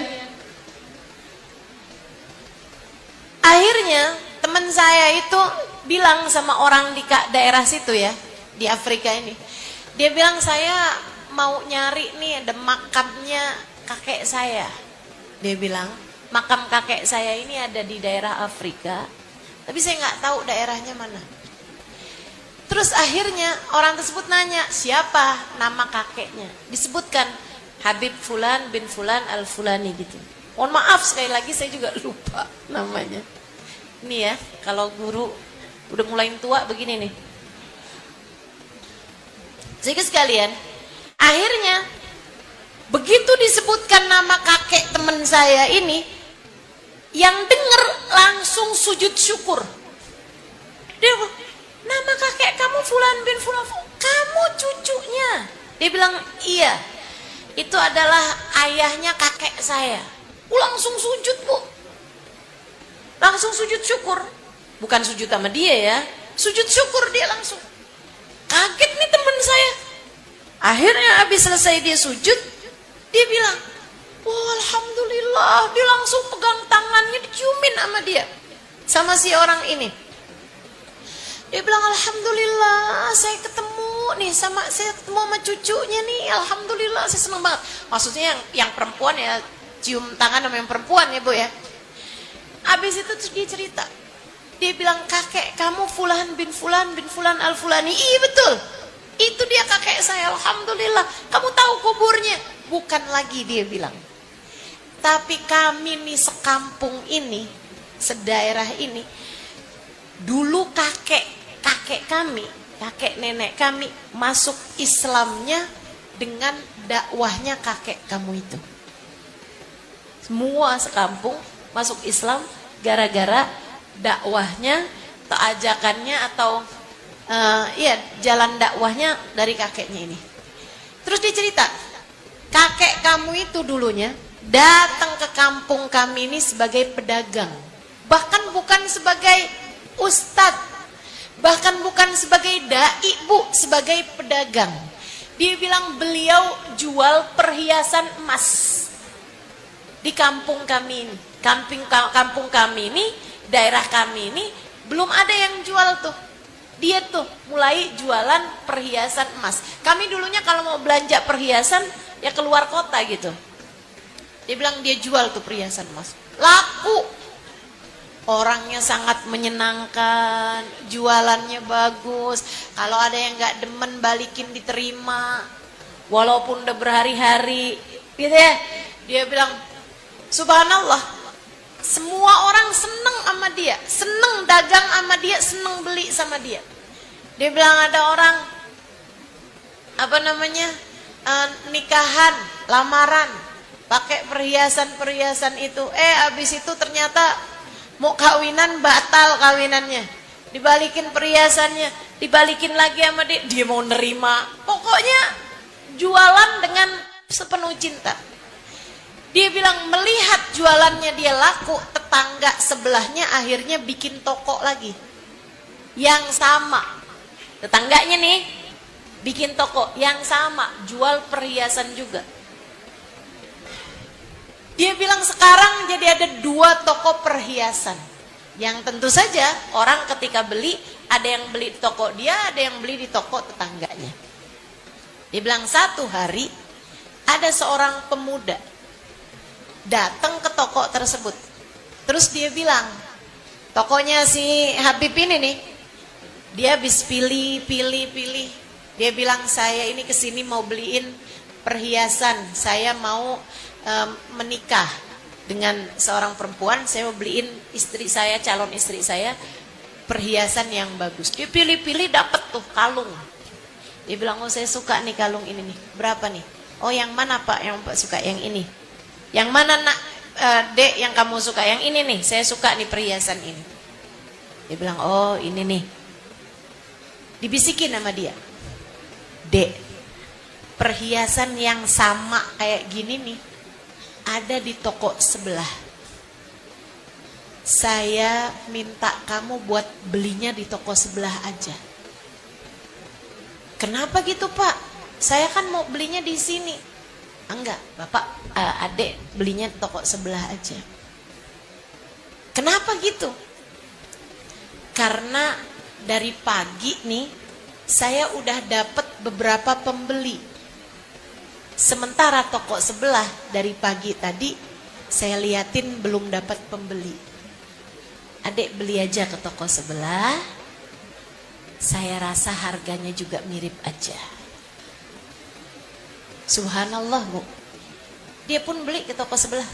akhirnya teman saya itu bilang sama orang di daerah situ ya, di Afrika ini. Dia bilang, saya mau nyari nih ada makamnya kakek saya. Dia bilang, makam kakek saya ini ada di daerah Afrika, tapi saya nggak tahu daerahnya mana. Terus akhirnya orang tersebut nanya, siapa nama kakeknya? Disebutkan Habib Fulan bin Fulan al-Fulani gitu. Mohon maaf sekali lagi saya juga lupa namanya. Ini ya, kalau guru udah mulai tua begini nih. Jadi sekalian, Akhirnya begitu disebutkan nama kakek teman saya ini, yang denger langsung sujud syukur. Dia bilang, nama kakek kamu Fulan bin Fulan, kamu cucunya. Dia bilang, iya, itu adalah ayahnya kakek saya. Langsung sujud, Bu. Langsung sujud syukur. Bukan sujud sama dia ya, sujud syukur dia langsung. Kaget nih teman saya. Akhirnya habis selesai dia sujud, dia bilang, oh alhamdulillah. Dia langsung pegang tangannya, diciumin sama dia, sama si orang ini. Dia bilang, alhamdulillah saya ketemu sama cucunya nih, alhamdulillah saya senang banget. Maksudnya yang perempuan ya, cium tangan sama yang perempuan ya Bu ya. Habis itu terus dia cerita, dia bilang, kakek kamu Fulan bin Fulan al-Fulani. Iya betul, itu dia kakek saya, alhamdulillah. Kamu tahu kuburnya? Bukan lagi, dia bilang, tapi kami nih sekampung ini, sedaerah ini, dulu kakek kami, kakek nenek kami masuk Islamnya dengan dakwahnya kakek kamu itu. Semua sekampung masuk Islam gara-gara dakwahnya atau ajakannya atau jalan dakwahnya dari kakeknya ini. Terus dia cerita, kakek kamu itu dulunya datang ke kampung kami ini sebagai pedagang, bahkan bukan sebagai ustadz, bahkan bukan sebagai dai Bu, sebagai pedagang. Dia bilang beliau jual perhiasan emas di kampung kami ini. Kampung kami ini, daerah kami ini belum ada yang jual tuh. Dia tuh mulai jualan perhiasan emas. Kami dulunya kalau mau belanja perhiasan ya keluar kota gitu. Dia bilang dia jual tuh perhiasan emas, laku. Orangnya sangat menyenangkan, jualannya bagus. Kalau ada yang nggak demen balikin diterima, walaupun udah berhari-hari, gitu ya. Dia bilang, subhanallah, semua orang seneng sama dia, seneng dagang sama dia, seneng beli sama dia. Dia bilang ada orang, nikahan, lamaran, pakai perhiasan itu. Abis itu ternyata mau kawinan, batal kawinannya, dibalikin perhiasannya, dibalikin lagi sama dia, dia mau nerima. Pokoknya jualan dengan sepenuh cinta. Dia bilang melihat jualannya dia laku, tetangga sebelahnya akhirnya bikin toko lagi yang sama. Tetangganya nih bikin toko yang sama, jual perhiasan juga. Dia bilang sekarang jadi ada 2 toko perhiasan, yang tentu saja orang ketika beli, ada yang beli di toko dia, ada yang beli di toko tetangganya. Dia bilang satu hari ada seorang pemuda datang ke toko tersebut. Terus dia bilang, tokonya si Habib ini nih, dia habis pilih. Dia bilang, saya ini kesini mau beliin perhiasan, saya mau menikah dengan seorang perempuan, saya mau beliin istri saya, calon istri saya, perhiasan yang bagus. Dia pilih-pilih, dapat tuh kalung. Dia bilang, oh saya suka nih kalung ini nih, berapa nih? Oh yang mana Pak? Yang Pak suka yang ini. Yang mana nak, Dek, yang kamu suka? Yang ini nih, saya suka nih perhiasan ini. Dia bilang, oh ini nih. Dibisikin sama dia, Dek, perhiasan yang sama kayak gini nih ada di toko sebelah. Saya minta kamu buat belinya di toko sebelah aja. Kenapa gitu Pak? Saya kan mau belinya di sini. Enggak, Bapak, Adek belinya di toko sebelah aja. Kenapa gitu? Karena dari pagi nih saya udah dapat beberapa pembeli. Sementara toko sebelah dari pagi tadi saya liatin belum dapat pembeli. Adek beli aja ke toko sebelah, saya rasa harganya juga mirip aja. Subhanallah Bu, dia pun beli ke toko sebelah.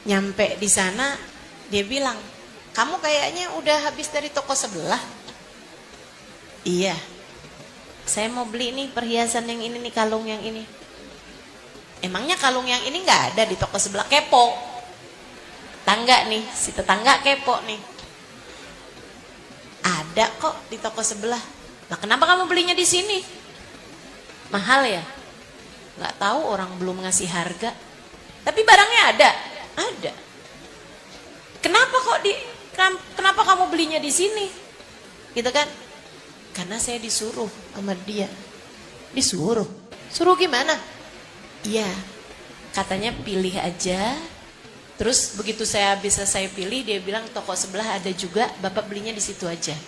Nyampe di sana dia bilang, kamu kayaknya udah habis dari toko sebelah. Iya. saya mau beli nih perhiasan yang ini nih, kalung yang ini. Emangnya kalung yang ini nggak ada di toko sebelah? Kepo. Tangga nih, si tetangga kepo nih. Ada kok di toko sebelah. Nah, kenapa kamu belinya di sini? Mahal ya? Nggak tahu, orang belum ngasih harga. Tapi barangnya ada. Ada. Kenapa kamu belinya di sini? Gitu kan? Karena saya disuruh sama dia. Disuruh. Suruh gimana? Iya. Katanya pilih aja. Terus begitu saya pilih, dia bilang toko sebelah ada juga, Bapak belinya di situ aja.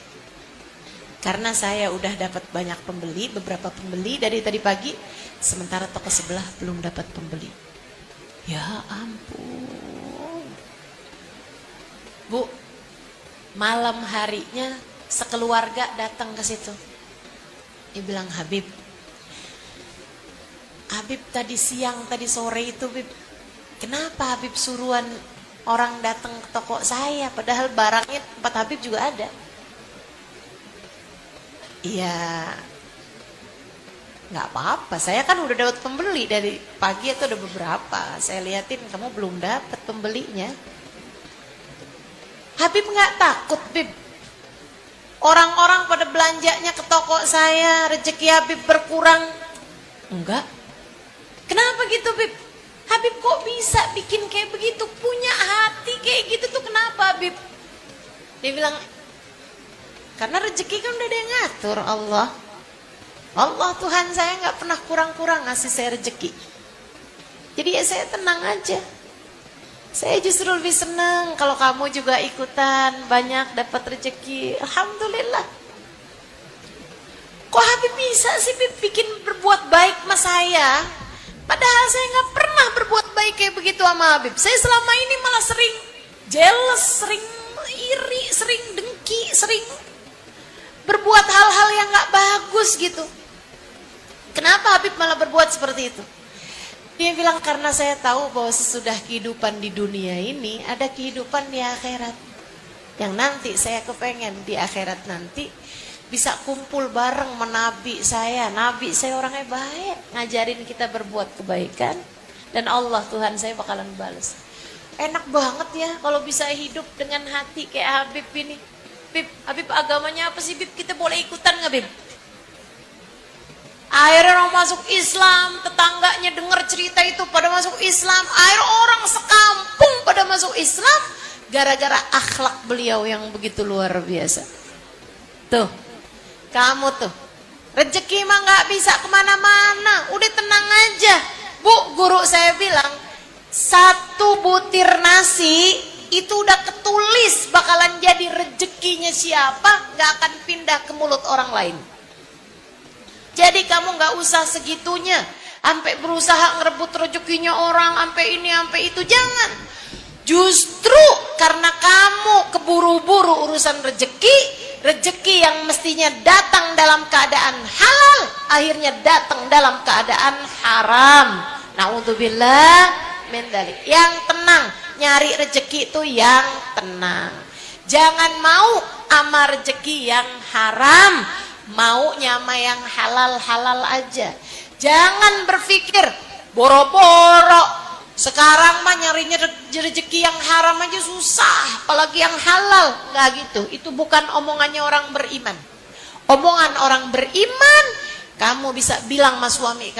Karena saya udah dapat banyak pembeli, beberapa pembeli dari tadi pagi, sementara toko sebelah belum dapat pembeli. Ya ampun. Bu, malam harinya sekeluarga datang ke situ. Dia bilang, Habib tadi siang, tadi sore itu, Habib, kenapa Habib suruhan orang datang ke toko saya, padahal barangnya tempat Habib juga ada? Iya, nggak apa-apa, saya kan udah dapat pembeli dari pagi itu, ada beberapa. Saya liatin, kamu belum dapat pembelinya. Habib nggak takut, Bib? Orang-orang pada belanjanya ke toko saya, rezeki Habib berkurang. Enggak. Kenapa gitu, Bib? Habib kok bisa bikin kayak begitu? Punya hati kayak gitu tuh kenapa, Habib? Dia bilang, karena rezeki kan udah ada yang ngatur, Allah. Allah Tuhan saya nggak pernah kurang-kurang ngasih saya rezeki. Jadi ya saya tenang aja. Saya justru lebih senang kalau kamu juga ikutan banyak dapat rezeki. Alhamdulillah. Kok Habib bisa sih bikin berbuat baik sama saya? Padahal saya nggak pernah berbuat baik kayak begitu sama Habib. Saya selama ini malah sering jealous, sering iri, sering dengki, sering berbuat hal-hal yang nggak bagus gitu. Kenapa Habib malah berbuat seperti itu? Dia bilang, karena saya tahu bahwa sesudah kehidupan di dunia ini ada kehidupan di akhirat. Yang nanti saya kepengen di akhirat nanti bisa kumpul bareng menabi saya. Nabi saya orangnya baik, ngajarin kita berbuat kebaikan, dan Allah Tuhan saya bakalan balas. Enak banget ya kalau bisa hidup dengan hati kayak Habib ini. Habib agamanya apa sih, Bib? Kita boleh ikutan nggak, Bib? Akhirnya orang masuk Islam, tetangganya dengar cerita itu pada masuk Islam. Akhirnya orang sekampung pada masuk Islam gara-gara akhlak beliau yang begitu luar biasa. Tuh, kamu tuh rezeki mah nggak bisa kemana-mana. Udah tenang aja, Bu. Guru saya bilang, satu butir nasi itu udah ketulis bakalan jadi rezekinya siapa, nggak akan pindah ke mulut orang lain. Jadi kamu nggak usah segitunya, sampai berusaha ngerebut rezekinya orang, sampai ini, sampai itu, jangan. Justru karena kamu keburu-buru urusan rezeki yang mestinya datang dalam keadaan halal, akhirnya datang dalam keadaan haram. Na'udzubillah min dzalik. Yang tenang, nyari rezeki itu yang tenang. Jangan mau ama rezeki yang haram, maunya sama yang halal-halal aja. Jangan berpikir boro-boro sekarang mah nyarinya rezeki yang haram aja susah, apalagi yang halal. Nggak gitu, itu bukan omongannya orang beriman. Omongan orang beriman, kamu bisa bilang sama suami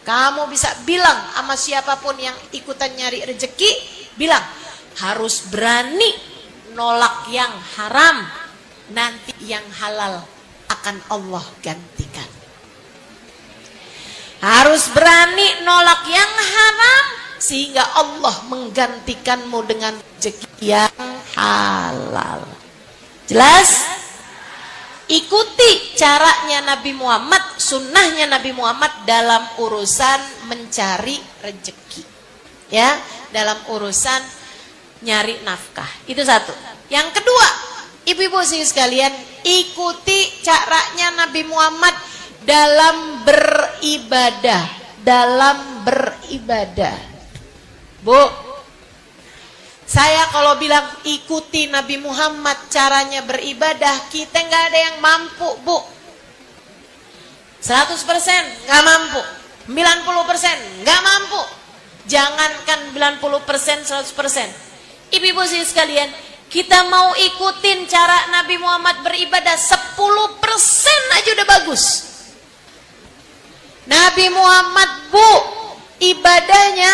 kamu bisa bilang sama siapapun yang ikutan nyari rezeki, bilang harus berani nolak yang haram, nanti yang halal akan Allah gantikan. Harus berani nolak yang haram sehingga Allah menggantikanmu dengan rezeki yang halal. Jelas? Ikuti caranya Nabi Muhammad, sunnahnya Nabi Muhammad dalam urusan mencari rezeki, ya, dalam urusan nyari nafkah. Itu satu. Yang kedua, ibu-ibu sekalian, ikuti caranya Nabi Muhammad dalam beribadah, Bu, saya kalau bilang ikuti Nabi Muhammad caranya beribadah, kita nggak ada yang mampu, Bu. 100% nggak mampu, 90% nggak mampu. Jangankan 90%, 100%. Ibu-ibu sekalian, kita mau ikutin cara Nabi Muhammad beribadah 10% aja udah bagus. Nabi Muhammad, Bu, ibadahnya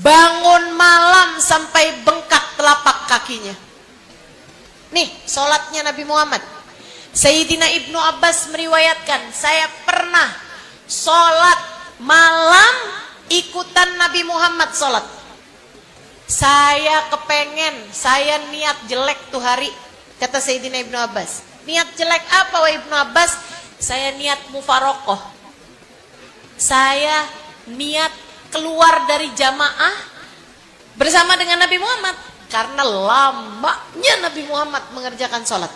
bangun malam sampai bengkak telapak kakinya. Nih, sholatnya Nabi Muhammad. Sayyidina Ibnu Abbas meriwayatkan, saya pernah sholat malam ikutan Nabi Muhammad sholat. Saya kepengen, saya niat jelek tuh hari, kata Sayyidina Ibnu Abbas. Niat jelek apa wahai Ibnu Abbas? Saya niat mufarokoh. Saya niat keluar dari jamaah bersama dengan Nabi Muhammad. Karena lamanya Nabi Muhammad mengerjakan sholat.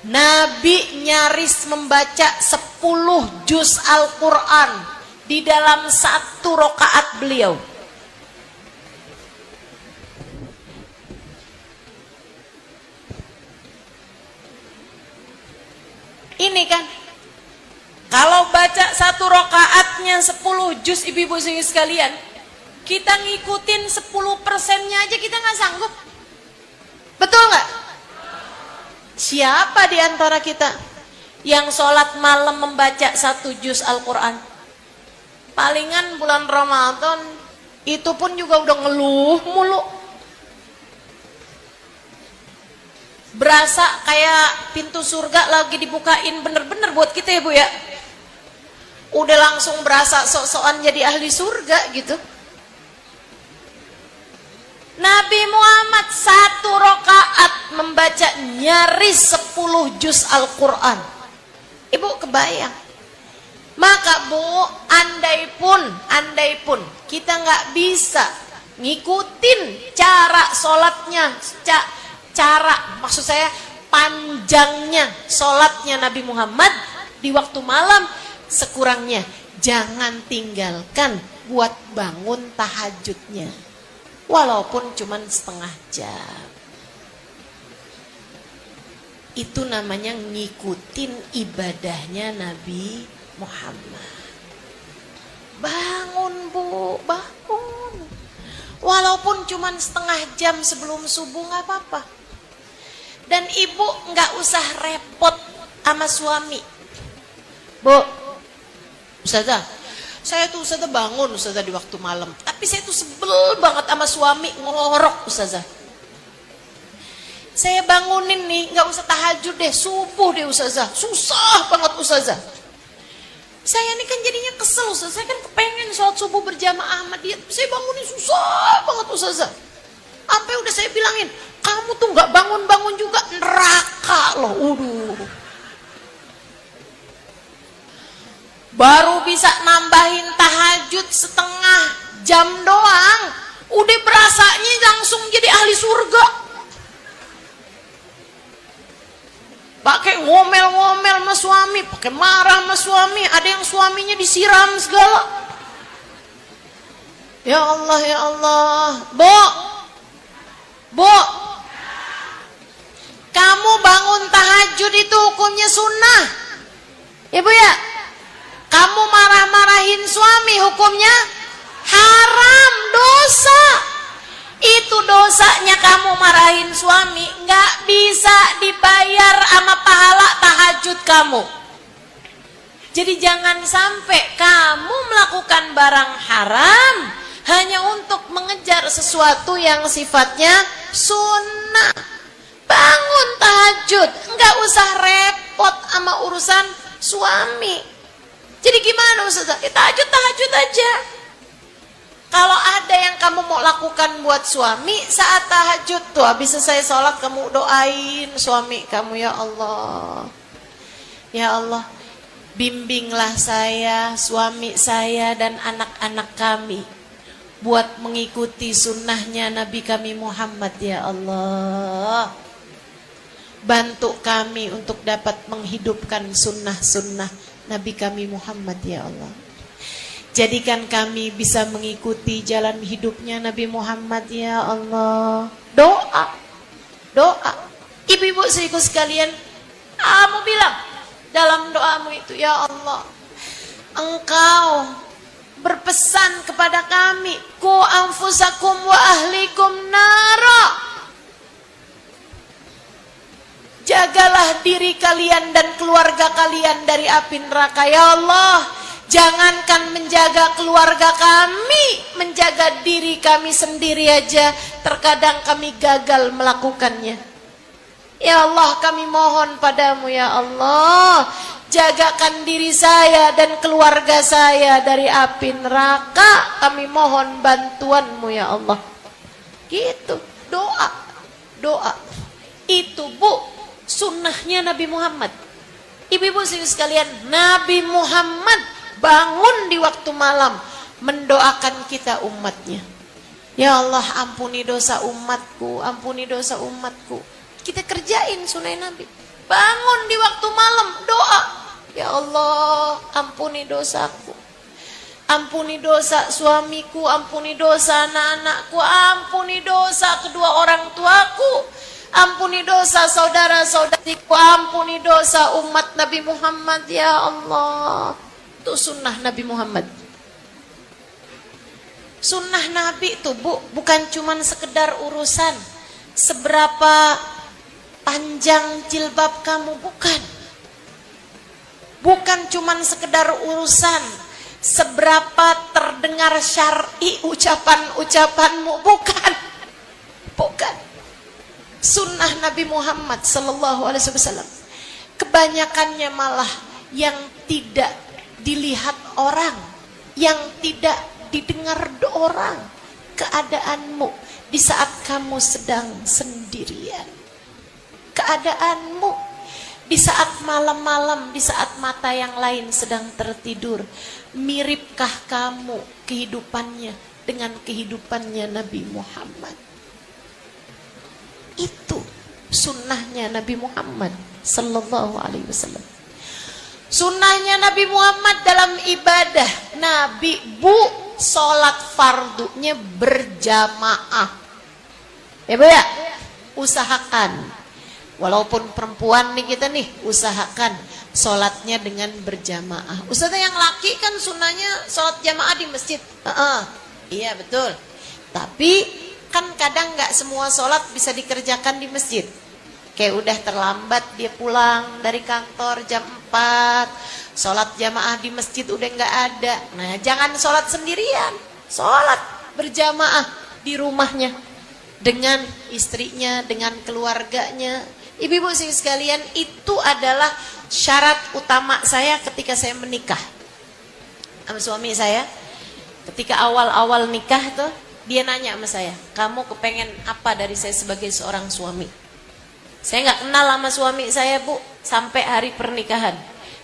Nabi nyaris membaca 10 juz Al-Quran di dalam 1 rakaat beliau. Ini kan, kalau baca 1 rakaatnya 10 juz, ibu-ibu sekalian, kita ngikutin 10%-nya aja kita nggak sanggup. Betul nggak? Siapa di antara kita yang sholat malam membaca 1 juz Al-Quran? Palingan bulan Ramadan, itu pun juga udah ngeluh mulu. Berasa kayak pintu surga lagi dibukain bener-bener buat kita ya Bu ya. Udah langsung berasa sok-sokan jadi ahli surga gitu. Nabi Muhammad 1 rakaat membaca nyaris 10 juz Al-Quran. Ibu kebayang. Maka Bu, andai pun kita nggak bisa ngikutin cara sholatnya, maksud saya panjangnya sholatnya Nabi Muhammad di waktu malam, sekurangnya jangan tinggalkan buat bangun tahajudnya, walaupun cuman setengah jam. Itu namanya ngikutin ibadahnya Nabi Muhammad. Bangun Bu, bangun. Walaupun cuman setengah jam sebelum subuh nggak apa-apa. Dan ibu nggak usah repot sama suami. Bu, Ustazah, saya tuh Ustazah bangun Ustazah di waktu malam, tapi saya tuh sebel banget sama suami, ngorok Ustazah. Saya bangunin nih, nggak usah tahajud deh, subuh deh Ustazah, susah banget Ustazah. Saya ini kan jadinya kesel Ustazah, saya kan kepengen sholat subuh berjamaah sama dia, saya bangunin susah banget Ustazah. Sampai udah saya bilangin, kamu tuh nggak bangun-bangun juga, neraka loh, Baru bisa nambahin tahajud setengah jam doang, udah berasanya langsung jadi ahli surga. Pakai ngomel-ngomel sama suami, pakai marah sama suami, ada yang suaminya disiram segala. Ya Allah, ya Allah. Bu, kamu bangun tahajud itu hukumnya sunnah. Ibu ya, kamu marah-marahin suami hukumnya haram, dosa. Itu dosanya kamu marahin suami, nggak bisa dibayar sama pahala tahajud kamu. Jadi jangan sampai kamu melakukan barang haram hanya untuk mengejar sesuatu yang sifatnya sunnah. Bangun tahajud, nggak usah repot sama urusan suami. Jadi gimana Ustazah? Tahajud aja. Kalau ada yang kamu mau lakukan buat suami saat tahajud tuh, habis selesai sholat kamu doain suami kamu, ya Allah, ya Allah, bimbinglah saya, suami saya dan anak-anak kami buat mengikuti sunnahnya Nabi kami Muhammad, ya Allah. Bantu kami untuk dapat menghidupkan sunnah-sunnah Nabi kami Muhammad, ya Allah. Jadikan kami bisa mengikuti jalan hidupnya Nabi Muhammad, ya Allah. Doa. Ibu-ibu sekalian, kamu bilang dalam doamu itu, ya Allah, engkau berpesan kepada kami, ku anfusakum wa ahlikum nara. Jagalah diri kalian dan keluarga kalian dari api neraka. Ya Allah, jangankan menjaga keluarga kami, menjaga diri kami sendiri aja terkadang kami gagal melakukannya. Ya Allah, kami mohon padamu ya Allah, jagakan diri saya dan keluarga saya dari api neraka. Kami mohon bantuanmu ya Allah. Gitu, doa. Doa. Itu Bu, sunnahnya Nabi Muhammad. Ibu-ibu sekalian, Nabi Muhammad bangun di waktu malam mendoakan kita umatnya. Ya Allah, ampuni dosa umatku, ampuni dosa umatku. Kita kerjain sunnah Nabi. Bangun di waktu malam doa. Ya Allah, ampuni dosaku. Ampuni dosa suamiku, ampuni dosa anak-anakku, ampuni dosa kedua orang tuaku. Ampuni dosa saudara-saudariku, ampuni dosa umat Nabi Muhammad ya Allah. Itu sunnah Nabi Muhammad. Sunnah Nabi itu Bu, bukan cuma sekedar urusan seberapa panjang jilbab kamu, bukan. Bukan cuma sekedar urusan seberapa terdengar syar'i ucapan-ucapanmu, bukan. Bukan. Sunnah Nabi Muhammad sallallahu alaihi wasallam kebanyakannya malah yang tidak dilihat orang, yang tidak didengar orang, keadaanmu di saat kamu sedang sendirian, keadaanmu di saat malam-malam, di saat mata yang lain sedang tertidur. Miripkah kamu kehidupannya dengan kehidupannya Nabi Muhammad? Itu sunnahnya Nabi Muhammad sallallahu alaihi wasallam. Sunnahnya Nabi Muhammad dalam ibadah. Nabi Bu, sholat fardunya berjamaah. Ya Bu ya, usahakan. Walaupun perempuan nih kita nih, usahakan sholatnya dengan berjamaah. Ustazah yang laki kan sunnahnya sholat jamaah di masjid. Iya betul. Tapi kan kadang nggak semua sholat bisa dikerjakan di masjid. Kayak udah terlambat dia pulang dari kantor jam 4, sholat jamaah di masjid udah nggak ada. Nah jangan sholat sendirian, sholat berjamaah di rumahnya dengan istrinya, dengan keluarganya. Ibu-ibu sekalian, itu adalah syarat utama saya ketika saya menikah sama suami saya. Ketika awal-awal nikah tuh, dia nanya sama saya, kamu kepengen apa dari saya sebagai seorang suami? Saya nggak kenal sama suami saya Bu, sampai hari pernikahan.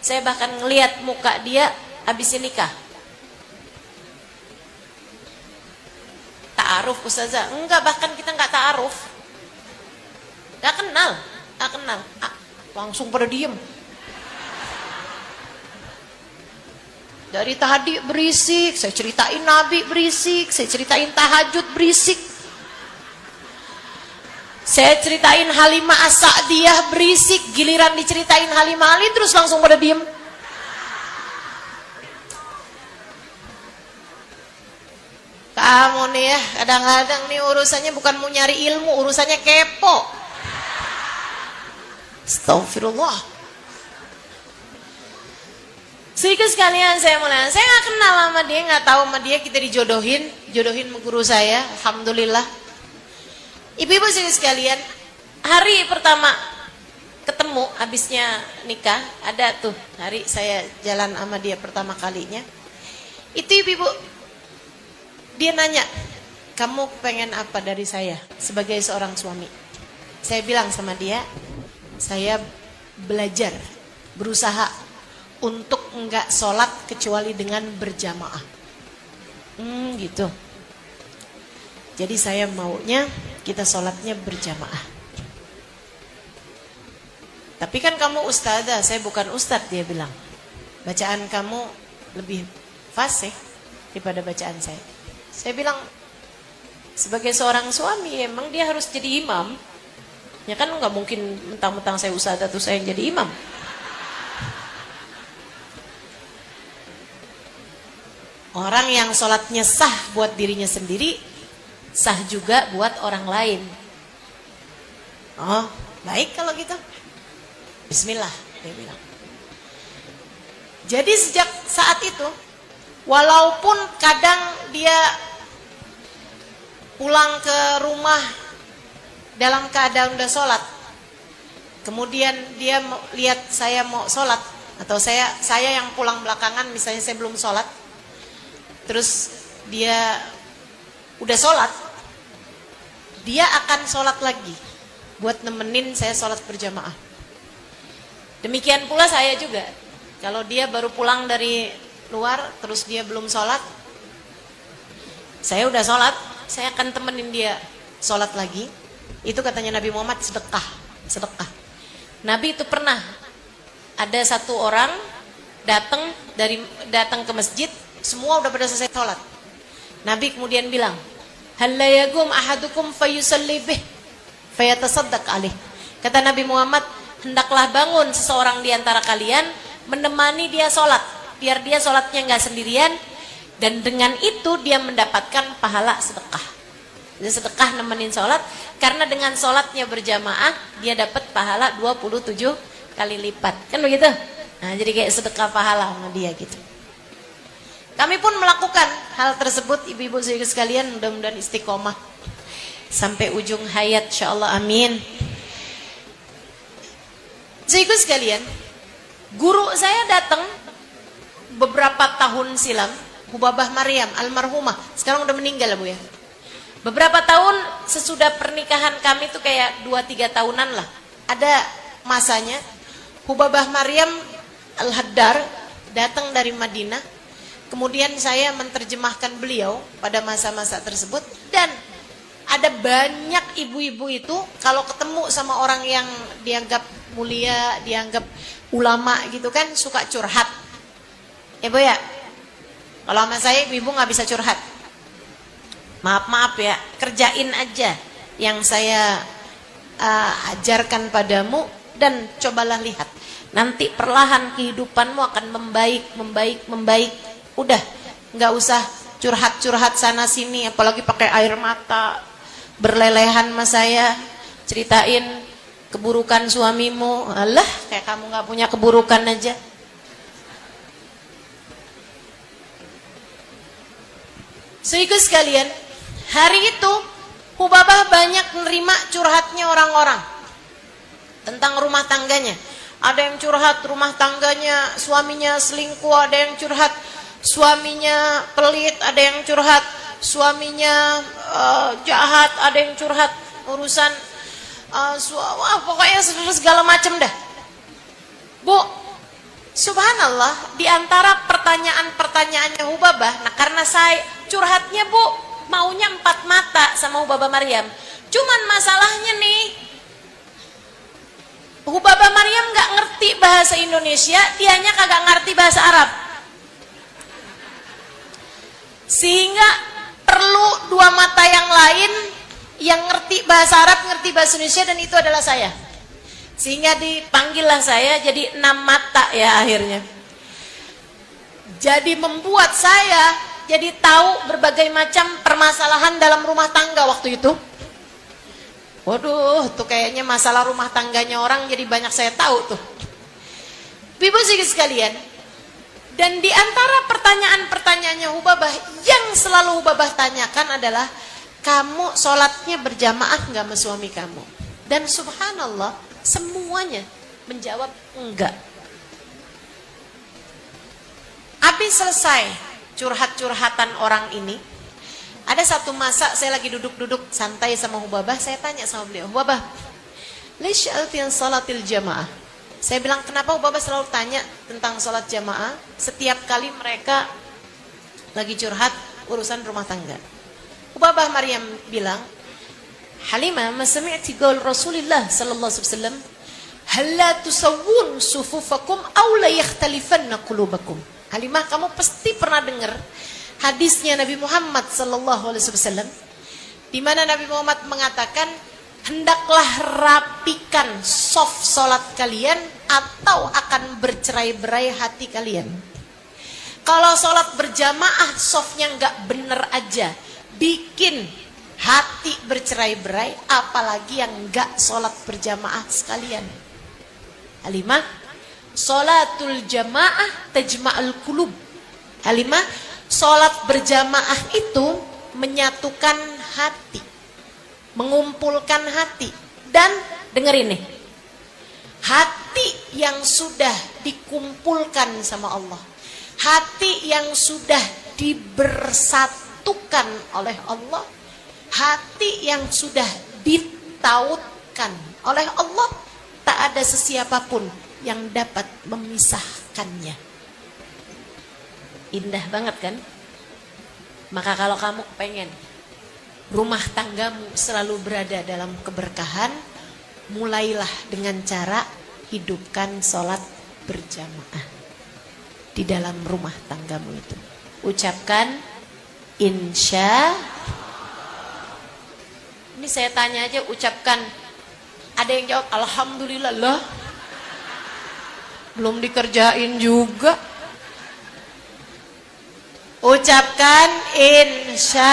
Saya bahkan ngelihat muka dia habis nikah. Ta'aruf Ustazah? Enggak, bahkan kita nggak ta'aruf. Nggak kenal, nggak kenal. Langsung pada diem. Dari tadi berisik, saya ceritain Nabi berisik, saya ceritain tahajud berisik, saya ceritain Halimah As-Sa'diyah berisik, giliran diceritain Halimah Ali terus langsung pada diem. Kamu nih ya, kadang-kadang nih urusannya bukan mau nyari ilmu, urusannya kepo. Astagfirullah. Sedikit sekalian saya mulai, saya nggak kenal sama dia, nggak tahu sama dia, kita dijodohin sama guru saya, alhamdulillah. Ibu-ibu sekalian, hari pertama ketemu, habisnya nikah, ada tuh hari saya jalan sama dia pertama kalinya. Itu ibu-ibu, dia nanya, kamu pengen apa dari saya sebagai seorang suami? Saya bilang sama dia, saya belajar, berusaha untuk enggak sholat kecuali dengan berjamaah. Gitu. Jadi saya maunya kita sholatnya berjamaah. Tapi kan kamu ustazah, saya bukan ustadz, dia bilang. Bacaan kamu lebih fasih daripada bacaan saya. Saya bilang, sebagai seorang suami emang dia harus jadi imam. Ya kan nggak mungkin mentang-mentang saya ustazah terus saya yang jadi imam. Orang yang sholatnya sah buat dirinya sendiri, sah juga buat orang lain. Oh, baik kalau gitu. Bismillah, dia bilang. Jadi sejak saat itu, walaupun kadang dia pulang ke rumah dalam keadaan udah sholat, kemudian dia lihat saya mau sholat, atau saya yang pulang belakangan, misalnya saya belum sholat, terus dia udah sholat, dia akan sholat lagi buat nemenin saya sholat berjamaah. Demikian pula saya juga, kalau dia baru pulang dari luar terus dia belum sholat, saya udah sholat, saya akan temenin dia sholat lagi. Itu katanya Nabi Muhammad, sedekah. Nabi itu pernah ada satu orang datang ke masjid, semua udah pada selesai sholat. Nabi kemudian bilang, hal la yaqum ahadukum fayusalli bih fayatasaddaq alaih. Kata Nabi Muhammad, hendaklah bangun seseorang di antara kalian menemani dia sholat, biar dia sholatnya nggak sendirian, dan dengan itu dia mendapatkan pahala sedekah. Jadi sedekah nemenin sholat, karena dengan sholatnya berjamaah dia dapat pahala 27 kali lipat, kan begitu? Nah, jadi kayak sedekah pahala sama dia gitu. Kami pun melakukan hal tersebut, ibu-ibu sekalian, mudah-mudahan istiqomah sampai ujung hayat insyaallah, amin. Ibu sekalian, guru saya datang beberapa tahun silam, Hubabah Maryam almarhumah, sekarang udah meninggal Bu ya. Beberapa tahun sesudah pernikahan kami tuh kayak 2-3 tahunan lah, ada masanya Hubabah Maryam Al-Haddar datang dari Madinah. Kemudian saya menerjemahkan beliau pada masa-masa tersebut. Dan ada banyak ibu-ibu itu kalau ketemu sama orang yang dianggap mulia, dianggap ulama gitu kan, suka curhat. Ya Bu ya, kalau sama saya ibu-ibu gak bisa curhat. Maaf ya, kerjain aja yang saya ajarkan padamu, dan cobalah lihat. Nanti perlahan kehidupanmu akan membaik. Udah, nggak usah curhat sana sini, apalagi pakai air mata, berlelehan sama saya, ceritain keburukan suamimu. Alah, kayak kamu nggak punya keburukan aja. Sehingga sekalian, hari itu Hubabah banyak menerima curhatnya orang-orang tentang rumah tangganya. Ada yang curhat rumah tangganya suaminya selingkuh, ada yang curhat suaminya pelit, ada yang curhat suaminya jahat, ada yang curhat urusan pokoknya segala macam dah. Bu, subhanallah, di antara pertanyaan-pertanyaannya Hubabah, nah karena saya curhatnya Bu, maunya 4 mata sama Hubabah Maryam. Cuman masalahnya nih, Hubabah Maryam gak ngerti bahasa Indonesia, dianya kagak ngerti bahasa Arab. Sehingga perlu 2 mata yang lain yang ngerti bahasa Arab, ngerti bahasa Indonesia, dan itu adalah saya. Sehingga dipanggillah saya jadi 6 mata ya akhirnya. Jadi membuat saya jadi tahu berbagai macam permasalahan dalam rumah tangga waktu itu. Waduh, tuh kayaknya masalah rumah tangganya orang jadi banyak saya tahu tuh. Ibu sekalian, dan di antara pertanyaan-pertanyaannya Hubabah yang selalu Hubabah tanyakan adalah, kamu sholatnya berjamaah nggak sama suami kamu? Dan subhanallah, semuanya menjawab enggak. Habis selesai curhat-curhatan orang ini, ada satu masa saya lagi duduk-duduk santai sama Hubabah, saya tanya sama beliau, Hubabah, lish alfian salatil jamaah. Saya bilang, kenapa Hubabah selalu tanya tentang salat jamaah setiap kali mereka lagi curhat urusan rumah tangga? Hubabah Maryam bilang, Halimah, ma sami'ti qaul Rasulillah sallallahu alaihi wasallam, hal la tusawwun sufufakum aw la yakhtalifanna qulubakum. Halimah, kamu pasti pernah dengar hadisnya Nabi Muhammad sallallahu alaihi wasallam, di mana Nabi Muhammad mengatakan, hendaklah rapikan soft salat kalian atau akan bercerai-berai hati kalian. Kalau sholat berjamaah softnya nggak bener aja, bikin hati bercerai-berai, apalagi yang nggak sholat berjamaah sekalian. Halimah, sholatul jamaah tajma'ul qulub. Halimah, sholat berjamaah itu menyatukan hati, mengumpulkan hati. Dan dengerin nih, hati yang sudah dikumpulkan sama Allah, hati yang sudah dibersatukan oleh Allah, hati yang sudah ditautkan oleh Allah, tak ada sesiapapun yang dapat memisahkannya. Indah banget kan? Maka kalau kamu pengen rumah tanggamu selalu berada dalam keberkahan, mulailah dengan cara hidupkan sholat berjamaah di dalam rumah tanggamu itu. Ucapkan insya. Ini saya tanya aja, ucapkan. Ada yang jawab alhamdulillah lah. Belum dikerjain juga. Ucapkan insya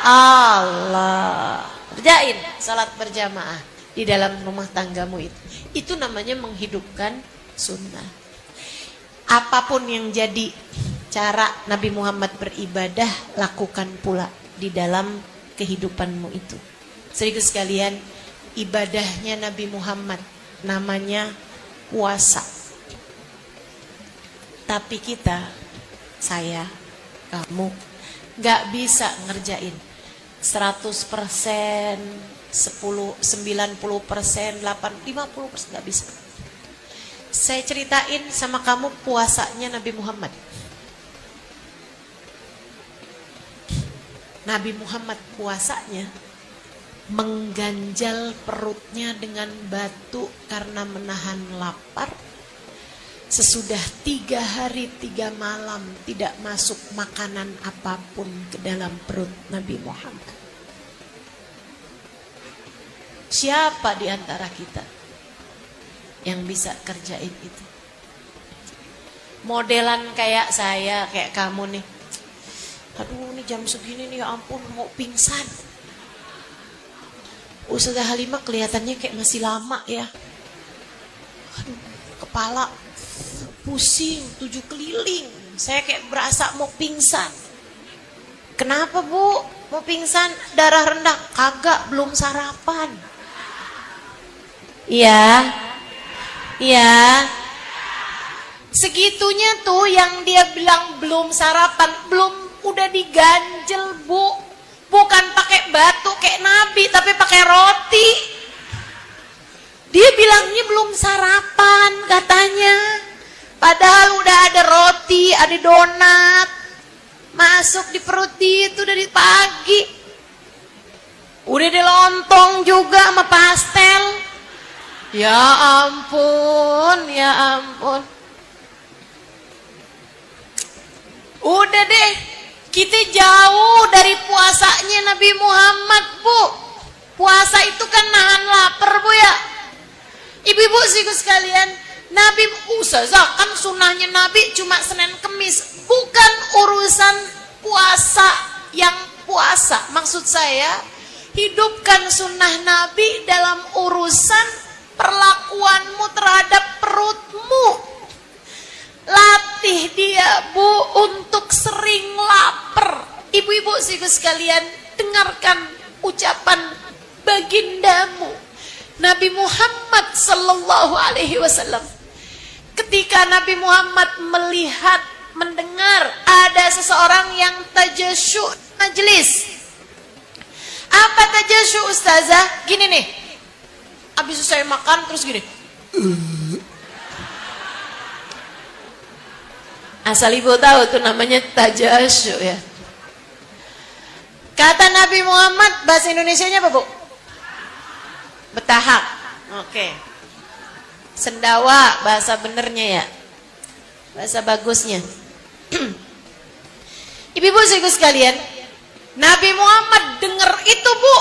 Allah. Kerjain salat berjamaah di dalam rumah tanggamu itu. Itu namanya menghidupkan sunnah. Apapun yang jadi cara Nabi Muhammad beribadah, lakukan pula di dalam kehidupanmu itu. Saudara sekalian, ibadahnya Nabi Muhammad namanya puasa. Tapi kita, saya, kamu gak bisa ngerjain 100%, 10, 90%, 50% gak bisa. Saya ceritain sama kamu puasanya Nabi Muhammad. Nabi Muhammad puasanya mengganjal perutnya dengan batu karena menahan lapar. Sesudah 3 hari 3 malam tidak masuk makanan apapun ke dalam perut Nabi Muhammad. Siapa di antara kita yang bisa kerjain itu? Modelan kayak saya, kayak kamu nih. Aduh, ini jam segini nih, ya ampun, mau pingsan. Ustazah Halimah kelihatannya kayak masih lama ya. Aduh, kepala pusing 7 keliling. Saya kayak berasa mau pingsan. Kenapa Bu? Mau pingsan? Darah rendah? Kagak, belum sarapan. Iya. Iya. Segitunya tuh yang dia bilang belum sarapan, belum udah diganjel Bu. Bukan pakai batu kayak Nabi, tapi pakai roti. Dia bilangnya belum sarapan katanya. Padahal udah ada roti, ada donat. Masuk di perut dia itu dari pagi. Udah ada lontong juga sama pastel. Ya ampun, ya ampun. Udah deh, kita jauh dari puasanya Nabi Muhammad, Bu. Puasa itu kan nahan lapar, Bu ya. Ibu-ibu siku sekalian, Nabi Ustazah kan sunnahnya Nabi cuma Senin Kemis. Bukan urusan puasa yang puasa. Maksud saya, hidupkan sunnah Nabi dalam urusan perlakuanmu terhadap perutmu. Latih dia, Bu, untuk sering lapar. Ibu-ibu siku sekalian, dengarkan ucapan bagindamu Nabi Muhammad sallallahu alaihi wasallam. Ketika Nabi Muhammad melihat, mendengar ada seseorang yang tajasyu majlis. Apa tajasyu Ustazah? Gini nih. Habis saya makan terus gini. Asal ibu tahu tuh namanya tajasyu ya. Kata Nabi Muhammad, bahasa Indonesianya apa, Bu? Betahak. Oke. Sendawa bahasa benernya ya. Bahasa bagusnya. Ibu-ibu sekalian, Nabi Muhammad dengar itu, Bu,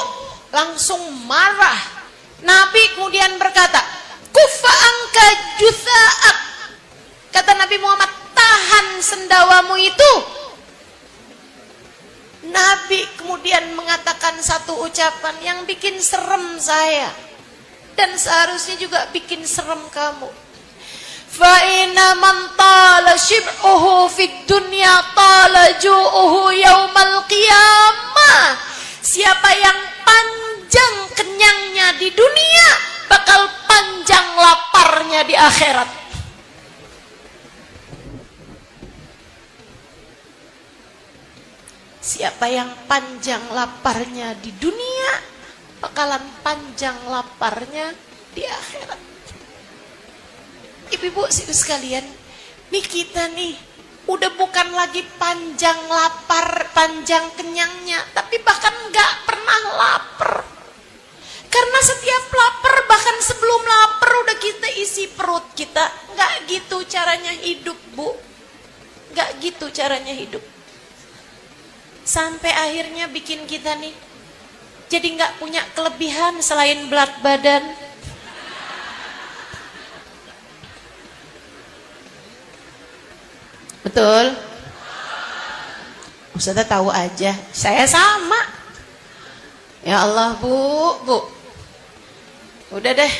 langsung marah. Nabi kemudian berkata, "Kufa angka jutha'ak." Kata Nabi Muhammad, tahan sendawamu itu. Nabi kemudian mengatakan satu ucapan yang bikin serem saya, dan seharusnya juga bikin serem kamu. Fa inna man tala shib'uhu fid dunya tala ju'uhu yaumal qiyamah. Siapa yang panjang kenyangnya di dunia, bakal panjang laparnya di akhirat. Siapa yang panjang laparnya di dunia, bakalan panjang laparnya di akhirat. Ibu-ibu sekalian, nih kita nih udah bukan lagi panjang lapar, panjang kenyangnya, tapi bahkan nggak pernah lapar. Karena setiap lapar, bahkan sebelum lapar udah kita isi perut kita. Nggak gitu caranya hidup, Bu. Nggak gitu caranya hidup. Sampai akhirnya bikin kita nih jadi nggak punya kelebihan selain berat badan. Betul? Ustazah tahu aja, saya sama. Ya Allah, Bu. Udah deh,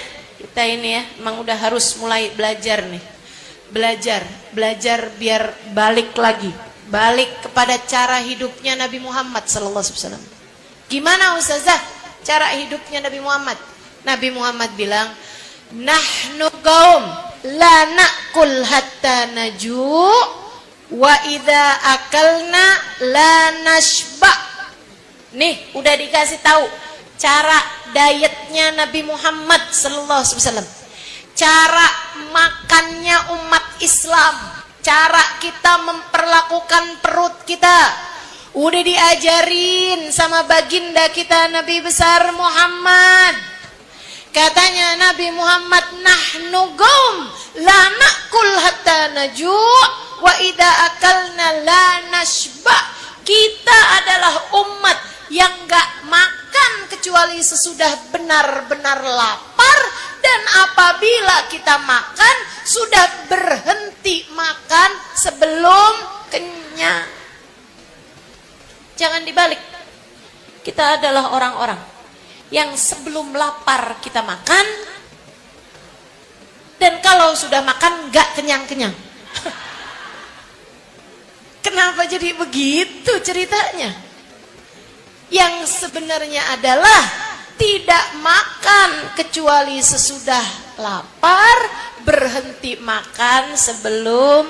kita ini ya, emang udah harus mulai belajar nih. Belajar biar balik kepada cara hidupnya Nabi Muhammad sallallahu alaihi wasallam. Gimana Ustazah cara hidupnya Nabi Muhammad? Nabi Muhammad bilang, "Nahnu qaum la na'kul hatta naju' wa idza akalna la nashba." Nih, udah dikasih tahu cara dietnya Nabi Muhammad sallallahu alaihi wasallam. Cara makannya umat Islam, cara kita memperlakukan perut kita. Udah diajarin sama baginda kita Nabi besar Muhammad. Katanya Nabi Muhammad, "Nahnu qaum la na'kul hatta naju' wa idza akalna la nashba." Kita adalah umat yang gak makan kecuali sesudah benar-benar lapar, dan apabila kita makan sudah berhenti makan sebelum kenyang. Jangan dibalik. Kita adalah orang-orang yang sebelum lapar kita makan, dan kalau sudah makan gak kenyang-kenyang. Kenapa jadi begitu ceritanya? Yang sebenarnya adalah tidak makan kecuali sesudah lapar, berhenti makan sebelum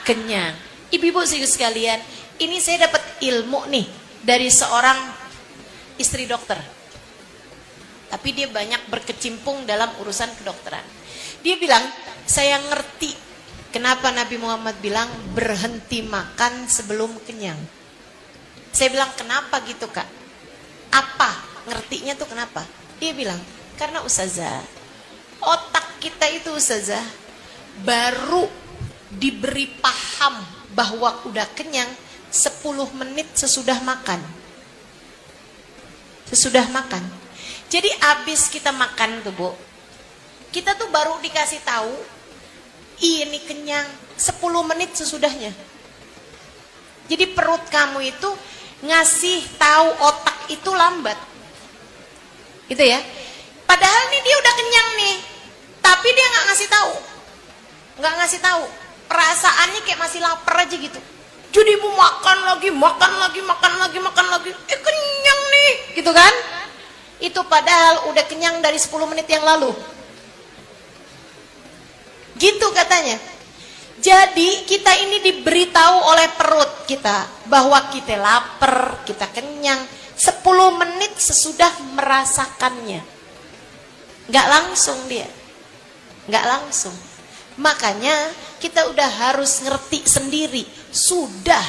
kenyang. Ibu-ibu sekalian, ini saya dapat ilmu nih dari seorang istri dokter. Tapi dia banyak berkecimpung dalam urusan kedokteran. Dia bilang, saya ngerti kenapa Nabi Muhammad bilang berhenti makan sebelum kenyang. Saya bilang, kenapa gitu Kak? Apa? Ngertinya tuh kenapa? Dia bilang, karena Ustazah, otak kita itu Ustazah baru diberi paham bahwa udah kenyang 10 menit sesudah makan. Sesudah makan. Jadi abis kita makan tuh Bu, kita tuh baru dikasih tahu ini kenyang 10 menit sesudahnya. Jadi perut kamu itu ngasih tahu otak itu lambat. Gitu ya. Padahal nih dia udah kenyang nih, tapi dia nggak ngasih tahu. Nggak ngasih tahu. Perasaannya kayak masih lapar aja gitu. Jadi mau makan lagi. Kenyang nih, gitu kan? Itu padahal udah kenyang dari 10 menit yang lalu. Gitu katanya. Jadi kita ini diberitahu oleh perut kita bahwa kita lapar, kita kenyang 10 menit sesudah merasakannya. Nggak langsung dia. Nggak langsung. Makanya kita udah harus ngerti sendiri, sudah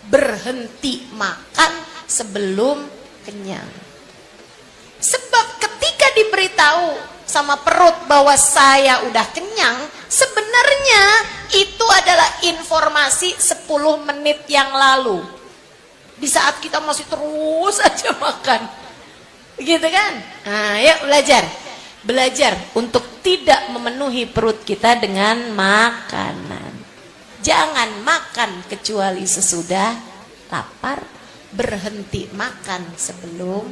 berhenti makan sebelum kenyang. Sebab ketika diberitahu sama perut bahwa saya udah kenyang, sebenarnya itu adalah informasi 10 menit yang lalu. Di saat kita masih terus aja makan. Gitu kan? Nah, yuk belajar. Belajar untuk tidak memenuhi perut kita dengan makanan. Jangan makan kecuali sesudah lapar. Berhenti makan sebelum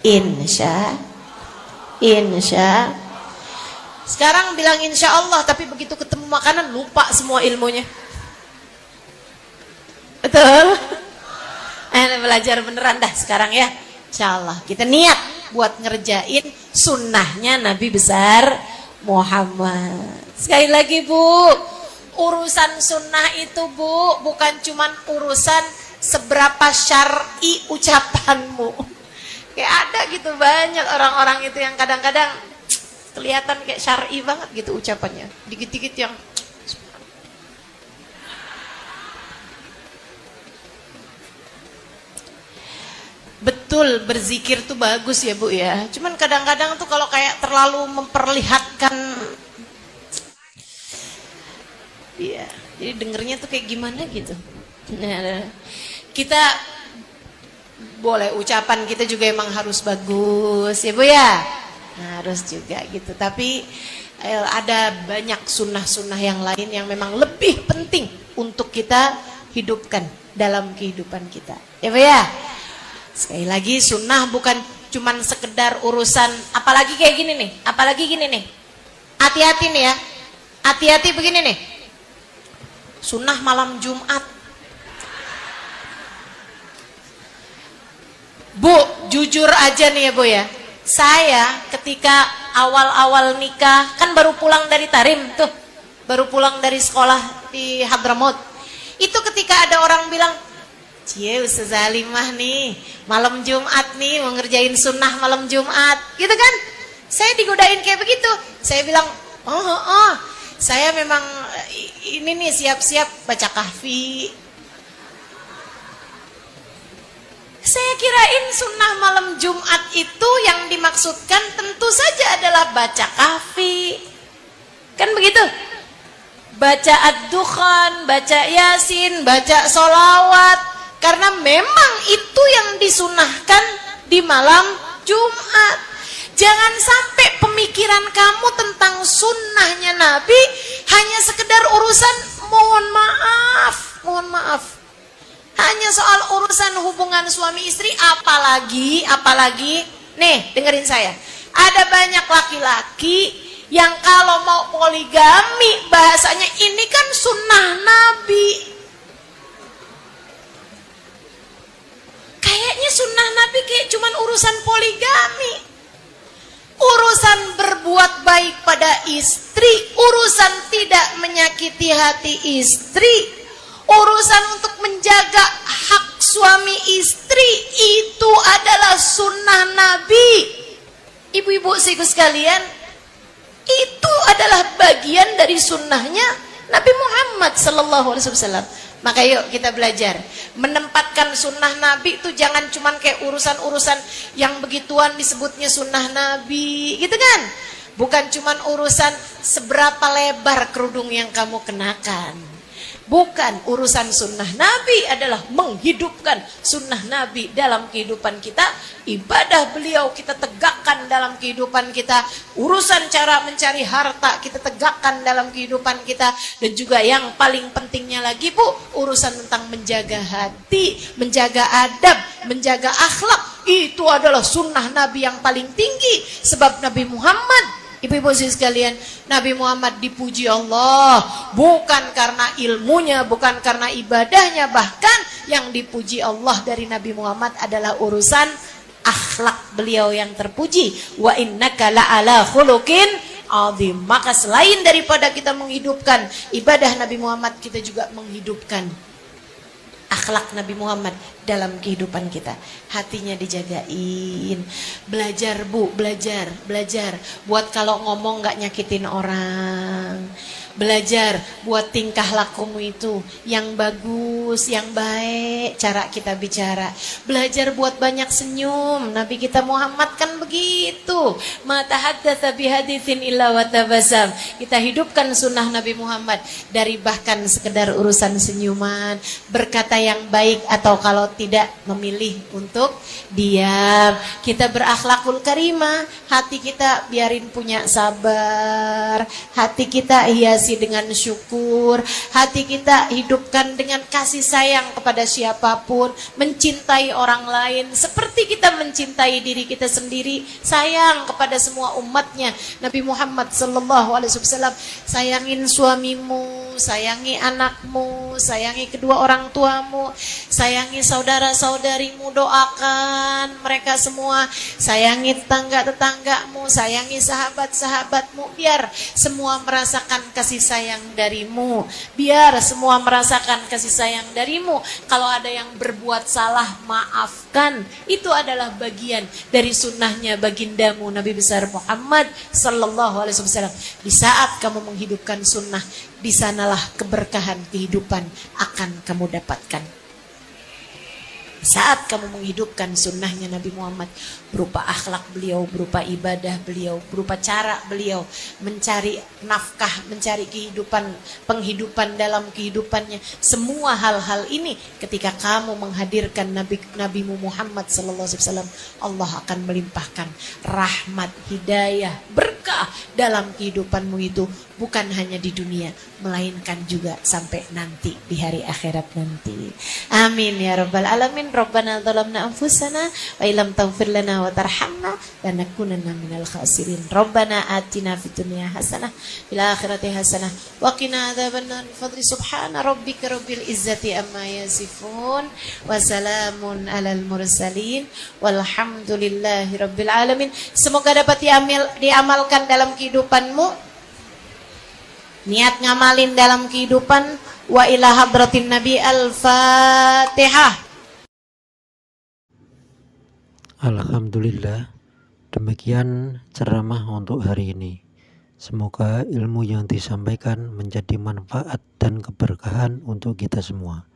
insya. Sekarang bilang insya Allah, tapi begitu ketemu makanan lupa semua ilmunya. Betul? Belajar beneran dah sekarang ya. Insya Allah kita niat buat ngerjain sunnahnya Nabi besar Muhammad. Sekali lagi Bu, urusan sunnah itu Bu bukan cuman urusan seberapa syar'i ucapanmu. Kayak ada gitu banyak orang-orang itu yang kadang-kadang kelihatan kayak syar'i banget gitu ucapannya. Dikit-dikit yang betul, berzikir tuh bagus ya Bu ya. Cuman kadang-kadang tuh kalau kayak terlalu memperlihatkan, iya, jadi dengernya tuh kayak gimana gitu. Nah, kita boleh ucapan kita juga emang harus bagus ya Bu ya. Nah, harus juga gitu. Tapi ada banyak sunnah-sunnah yang lain yang memang lebih penting untuk kita hidupkan dalam kehidupan kita. Ya Bu ya. Sekali lagi sunnah bukan cuman sekedar urusan, apalagi kayak gini nih, apalagi gini nih. Hati-hati nih ya. Hati-hati begini nih. Sunnah malam Jumat. Bu, jujur aja nih ya Bu ya. Saya ketika awal-awal nikah, kan baru pulang dari Tarim tuh. Baru pulang dari sekolah di Hadramaut. Itu ketika ada orang bilang, "Cie, Ustazah Halimah nih, malam Jumat nih, mau ngerjain sunnah malam Jumat." Gitu kan? Saya digodain kayak begitu. Saya bilang, oh, saya memang ini nih siap-siap baca kahfi. Saya kirain sunnah malam Jumat itu yang dimaksudkan tentu saja adalah baca kahfi. Kan begitu? Baca ad-dukhan, baca yasin, baca sholawat. Karena memang itu yang disunahkan di malam Jumat. Jangan sampai pemikiran kamu tentang sunnahnya Nabi hanya sekedar urusan mohon maaf. Hanya soal urusan hubungan suami istri, apalagi, nih dengerin saya. Ada banyak laki-laki yang kalau mau poligami bahasanya ini kan sunnah Nabi. Kayaknya sunnah Nabi kayak cuman urusan poligami. Urusan berbuat baik pada istri, urusan tidak menyakiti hati istri, urusan untuk menjaga hak suami istri, itu adalah sunnah Nabi. Ibu-ibu sekalian, itu adalah bagian dari sunnahnya Nabi Muhammad SAW. Maka yuk kita belajar menempatkan sunnah Nabi itu jangan cuman kayak urusan-urusan yang begituan disebutnya sunnah Nabi, gitu kan? Bukan cuman urusan seberapa lebar kerudung yang kamu kenakan. Bukan, urusan sunnah Nabi adalah menghidupkan sunnah Nabi dalam kehidupan kita. Ibadah beliau kita tegakkan dalam kehidupan kita. Urusan cara mencari harta kita tegakkan dalam kehidupan kita. Dan juga yang paling pentingnya lagi Bu, urusan tentang menjaga hati, menjaga adab, menjaga akhlak. Itu adalah sunnah Nabi yang paling tinggi. Sebab Nabi Muhammad, ibu-ibu sekalian, Nabi Muhammad dipuji Allah bukan karena ilmunya, bukan karena ibadahnya, bahkan yang dipuji Allah dari Nabi Muhammad adalah urusan akhlak beliau yang terpuji. Wa innaka la'ala khuluqin azim. Maka selain daripada kita menghidupkan ibadah Nabi Muhammad, kita juga menghidupkan akhlak Nabi Muhammad dalam kehidupan kita. Hatinya dijagain. Belajar Bu, belajar. Buat kalau ngomong gak nyakitin orang. Belajar buat tingkah lakumu itu yang bagus, yang baik, cara kita bicara. Belajar buat banyak senyum. Nabi kita Muhammad kan begitu. Ma tahaddatsa bihaditsin illa wa tabasam. Kita hidupkan sunnah Nabi Muhammad dari bahkan sekedar urusan senyuman, berkata yang baik, atau kalau tidak memilih untuk diam. Kita berakhlakul karimah, hati kita biarin punya sabar, hati kita hias dihiasi dengan syukur, hati kita hidupkan dengan kasih sayang kepada siapapun, mencintai orang lain seperti kita mencintai diri kita sendiri, sayang kepada semua umatnya. Nabi Muhammad sallallahu alaihi wasallam, sayangin suamimu, sayangi anakmu, sayangi kedua orang tuamu, sayangi saudara-saudarimu, doakan mereka semua, sayangi tetangga-tetanggamu, sayangi sahabat-sahabatmu, biar semua merasakan kasih sayang darimu, biar semua merasakan kasih sayang darimu. Kalau ada yang berbuat salah, maafkan. Itu adalah bagian dari sunnahnya bagindamu Nabi besar Muhammad sallallahu alaihi wasallam. Di saat kamu menghidupkan sunnah, di sanalah keberkahan kehidupan akan kamu dapatkan. Saat kamu menghidupkan sunnahnya Nabi Muhammad, berupa akhlak beliau, berupa ibadah beliau, berupa cara beliau mencari nafkah, mencari kehidupan, penghidupan dalam kehidupannya. Semua hal-hal ini ketika kamu menghadirkan Nabimu Muhammad sallallahu alaihi wasallam, Allah akan melimpahkan rahmat, hidayah, berkah dalam kehidupanmu itu, bukan hanya di dunia, melainkan juga sampai nanti di hari akhirat nanti. Amin ya rabbal alamin. Rabbana zalamna anfusana wa illam taghfir lana wa tarhamna lanakunanna minal khasirin. Rabbana atina fid dunya hasanah fil akhirati hasanah wa qina adzabannar. Fadli subhana rabbika rabbil izzati amma yasifun wa salamun alal mursalin walhamdulillahi rabbil alamin. Semoga dapat diamalkan dalam kehidupanmu. Niat ngamalin dalam kehidupan. Wa ila hadratin Nabi. Al-Fatihah. Alhamdulillah, demikian ceramah untuk hari ini. Semoga ilmu yang disampaikan menjadi manfaat dan keberkahan untuk kita semua.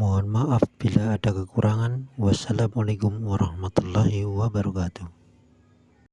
Mohon maaf bila ada kekurangan. Wassalamualaikum warahmatullahi wabarakatuh.